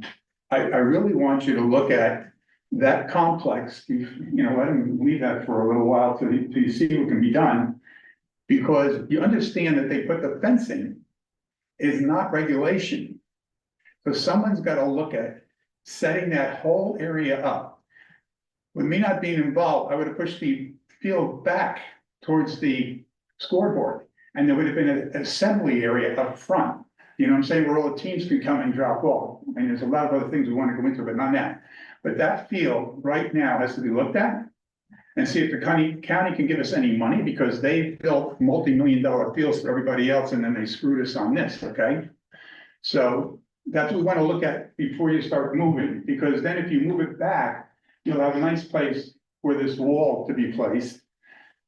Speaker 4: really want you to look at that complex, let them leave that for a little while till you see what can be done. Because you understand that they put the fencing is not regulation. So someone's got to look at setting that whole area up. With me not being involved, I would have pushed the field back towards the scoreboard. And there would have been an assembly area up front. You know what I'm saying? Where all the teams can come and drop off. And there's a lot of other things we want to go into, but not now. But that field right now has to be looked at. And see if the county can give us any money, because they built multi-million-dollar fields for everybody else and then they screwed us on this, okay? So that's what we want to look at before you start moving, because then if you move it back, you'll have a nice place for this wall to be placed.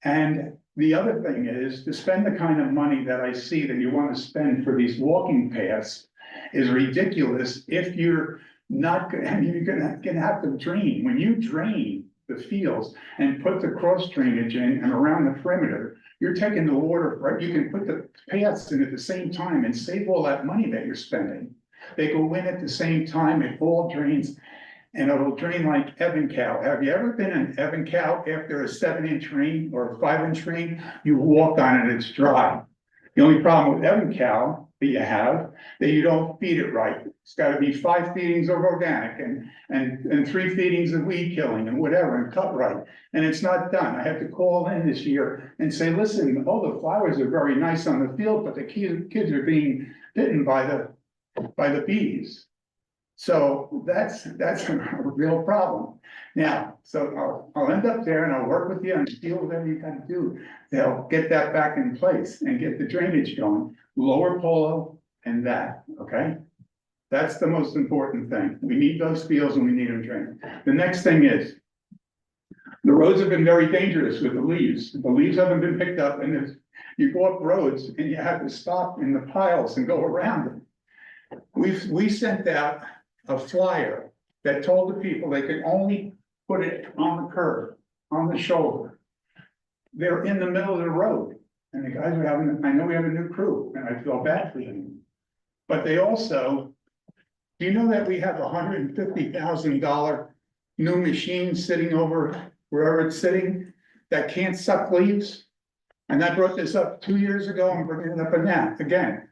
Speaker 4: And the other thing is to spend the kind of money that I see that you want to spend for these walking paths is ridiculous if you're not, you're gonna have to drain. When you drain the fields and put the cross drainage in and around the perimeter, you're taking the water, right? You can put the paths in at the same time and save all that money that you're spending. They go in at the same time, it all drains, and it'll drain like Evancal. Have you ever been in Evancal after a 7-inch rain or a 5-inch rain? You walk on it, it's dry. The only problem with Evancal that you have, that you don't feed it right. It's gotta be 5 feedings of organic and 3 feedings of weed killing and whatever, and cut right. And it's not done. I had to call in this year and say, listen, all the flowers are very nice on the field, but the kids are being bitten by the bees. So that's a real problem. Now, so I'll end up there and I'll work with you and deal with whatever you gotta do. They'll get that back in place and get the drainage going, Lower Polo and that, okay? That's the most important thing. We need those fields and we need them drained. The next thing is, The roads have been very dangerous with the leaves. The leaves haven't been picked up and you go up roads and you have to stop in the piles and go around them. We sent out a flyer that told the people they could only put it on the curb, on the shoulder. They're in the middle of the road and the guys are having, I know we have a new crew and I feel bad for them. But they also, do you know that we have $150,000 new machine sitting over wherever it's sitting that can't suck leaves? And I brought this up 2 years ago, I'm bringing it up again.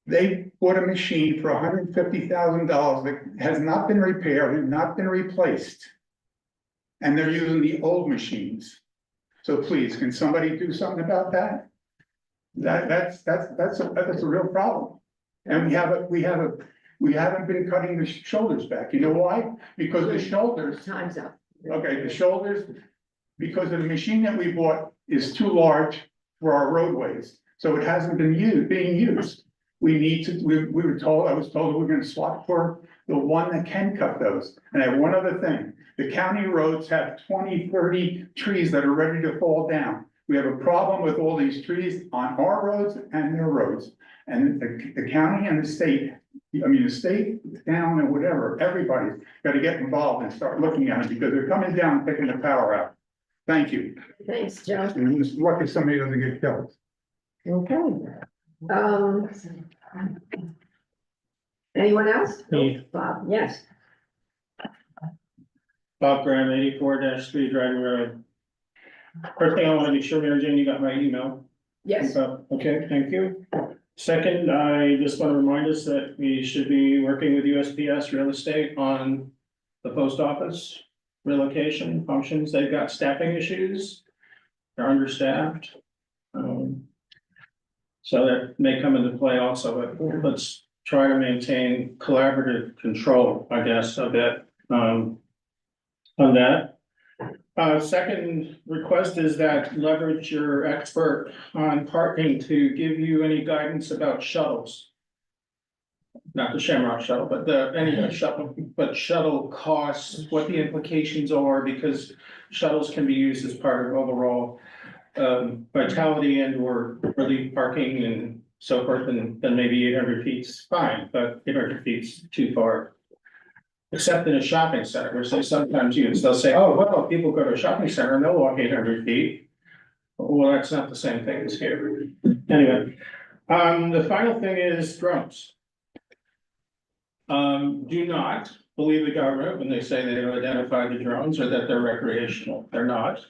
Speaker 4: They bought a machine for $150,000 that has not been repaired and not been replaced. And they're using the old machines. So please, can somebody do something about that? That's a real problem. And we haven't been cutting the shoulders back. You know why? Because the shoulders.
Speaker 2: Time's up.
Speaker 4: Okay, the shoulders, because the machine that we bought is too large for our roadways, so it hasn't been being used. We were told, I was told we're gonna swap for the one that can cut those. And I have one other thing, the county roads have 20, 30 trees that are ready to fall down. We have a problem with all these trees on our roads and their roads. And the county and the state, the state, the town and whatever, everybody's gotta get involved and start looking at it because they're coming down and taking the power out. Thank you.
Speaker 2: Thanks, Joe.
Speaker 4: And it's lucky somebody doesn't get killed.
Speaker 2: Okay. Anyone else?
Speaker 10: Me.
Speaker 2: Bob, yes.
Speaker 10: Bob Graham, 84-3 Dryden Road. First thing I want to be sure, Mary Jane, you got my email.
Speaker 2: Yes.
Speaker 10: Okay, thank you. Second, I just want to remind us that we should be working with USPS Real Estate on the post office relocation functions. They've got staffing issues. They're understaffed. So that may come into play also, but let's try to maintain collaborative control, I guess, a bit, on that. Second request is that leverage your expert on parking to give you any guidance about shuttles. Not the Shamrock shuttle, but any shuttle, but shuttle costs, what the implications are, because shuttles can be used as part of overall vitality and or relief parking and so forth, and then maybe 800 feet's fine, but 800 feet's too far. Except in a shopping center, which they sometimes use, they'll say, oh, well, people go to a shopping center and they'll walk 800 feet. Well, that's not the same thing as here. Anyway, the final thing is drones. Do not believe the government when they say they have identified the drones or that they're recreational. They're not.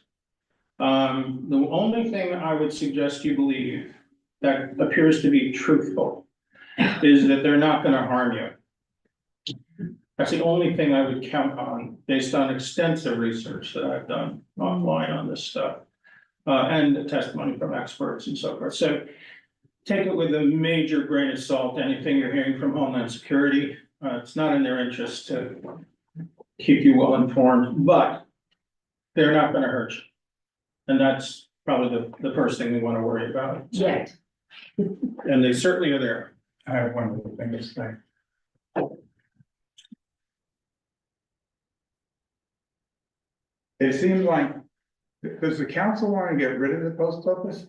Speaker 10: The only thing I would suggest you believe that appears to be truthful is that they're not gonna harm you. That's the only thing I would count on based on extensive research that I've done offline on this stuff. And testimony from experts and so forth. So take it with a major grain of salt, anything you're hearing from Homeland Security. It's not in their interest to keep you well informed, but they're not gonna hurt you. And that's probably the first thing we want to worry about.
Speaker 2: Yeah.
Speaker 10: And they certainly are there.
Speaker 4: I have one other thing to say. It seems like, does the council want to get rid of the post office?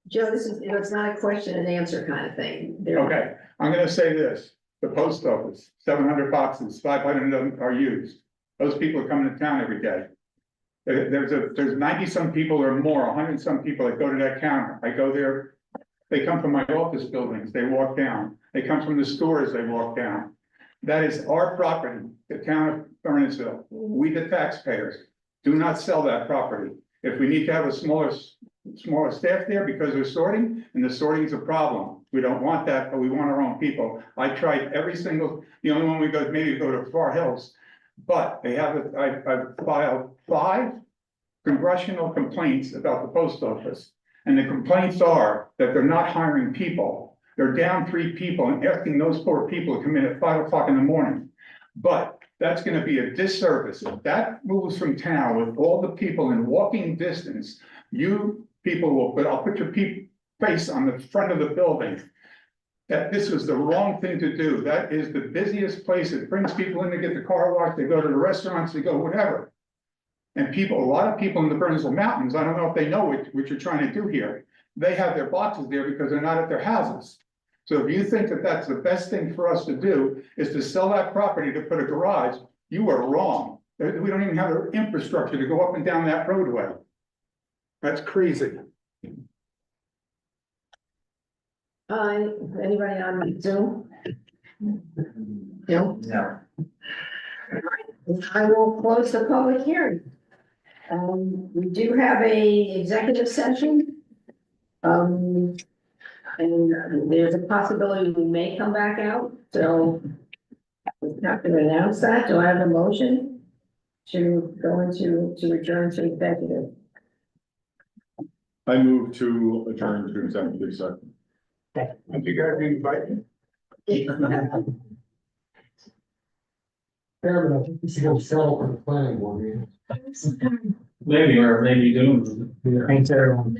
Speaker 2: Joe, it's not a question and answer kind of thing.
Speaker 4: Okay, I'm gonna say this, the post office, 700 boxes, 500 of them are used. Those people are coming to town every day. There's 90 some people or more, 100 some people that go to that counter. I go there, they come from my office buildings, they walk down. They come from the stores, they walk down. That is our property, the town of Bernardsville. We, the taxpayers, do not sell that property. If we need to have a smaller staff there because they're sorting, and the sorting is a problem. We don't want that, but we want our own people. I tried every single, the only one we go, maybe go to Far Hills. But they have, I've filed 5 congressional complaints about the post office. And the complaints are that they're not hiring people. They're down 3 people and asking those 4 people to come in at 5 o'clock in the morning. But that's gonna be a disservice. If that moves from town with all the people in walking distance, you people will, but I'll put your face on the front of the building. That this was the wrong thing to do. That is the busiest place. It brings people in to get the car washed, they go to the restaurants, they go whatever. And people, a lot of people in the Bernardsville Mountains, I don't know if they know what you're trying to do here. They have their boxes there because they're not at their houses. So if you think that that's the best thing for us to do is to sell that property to put a garage, you are wrong. We don't even have the infrastructure to go up and down that roadway. That's crazy.
Speaker 2: Anybody on Zoom? No?
Speaker 1: No.
Speaker 2: I will close the public hearing. We do have a executive session. And there's a possibility we may come back out, so we're not gonna announce that. Do I have a motion to go into, to return to executive?
Speaker 7: I move to adjourn to executive session.
Speaker 4: I think I'd be invited.
Speaker 14: Chairman, I think we should go sell for the planning board meeting.
Speaker 19: Maybe, or maybe do.
Speaker 14: Thanks, everyone.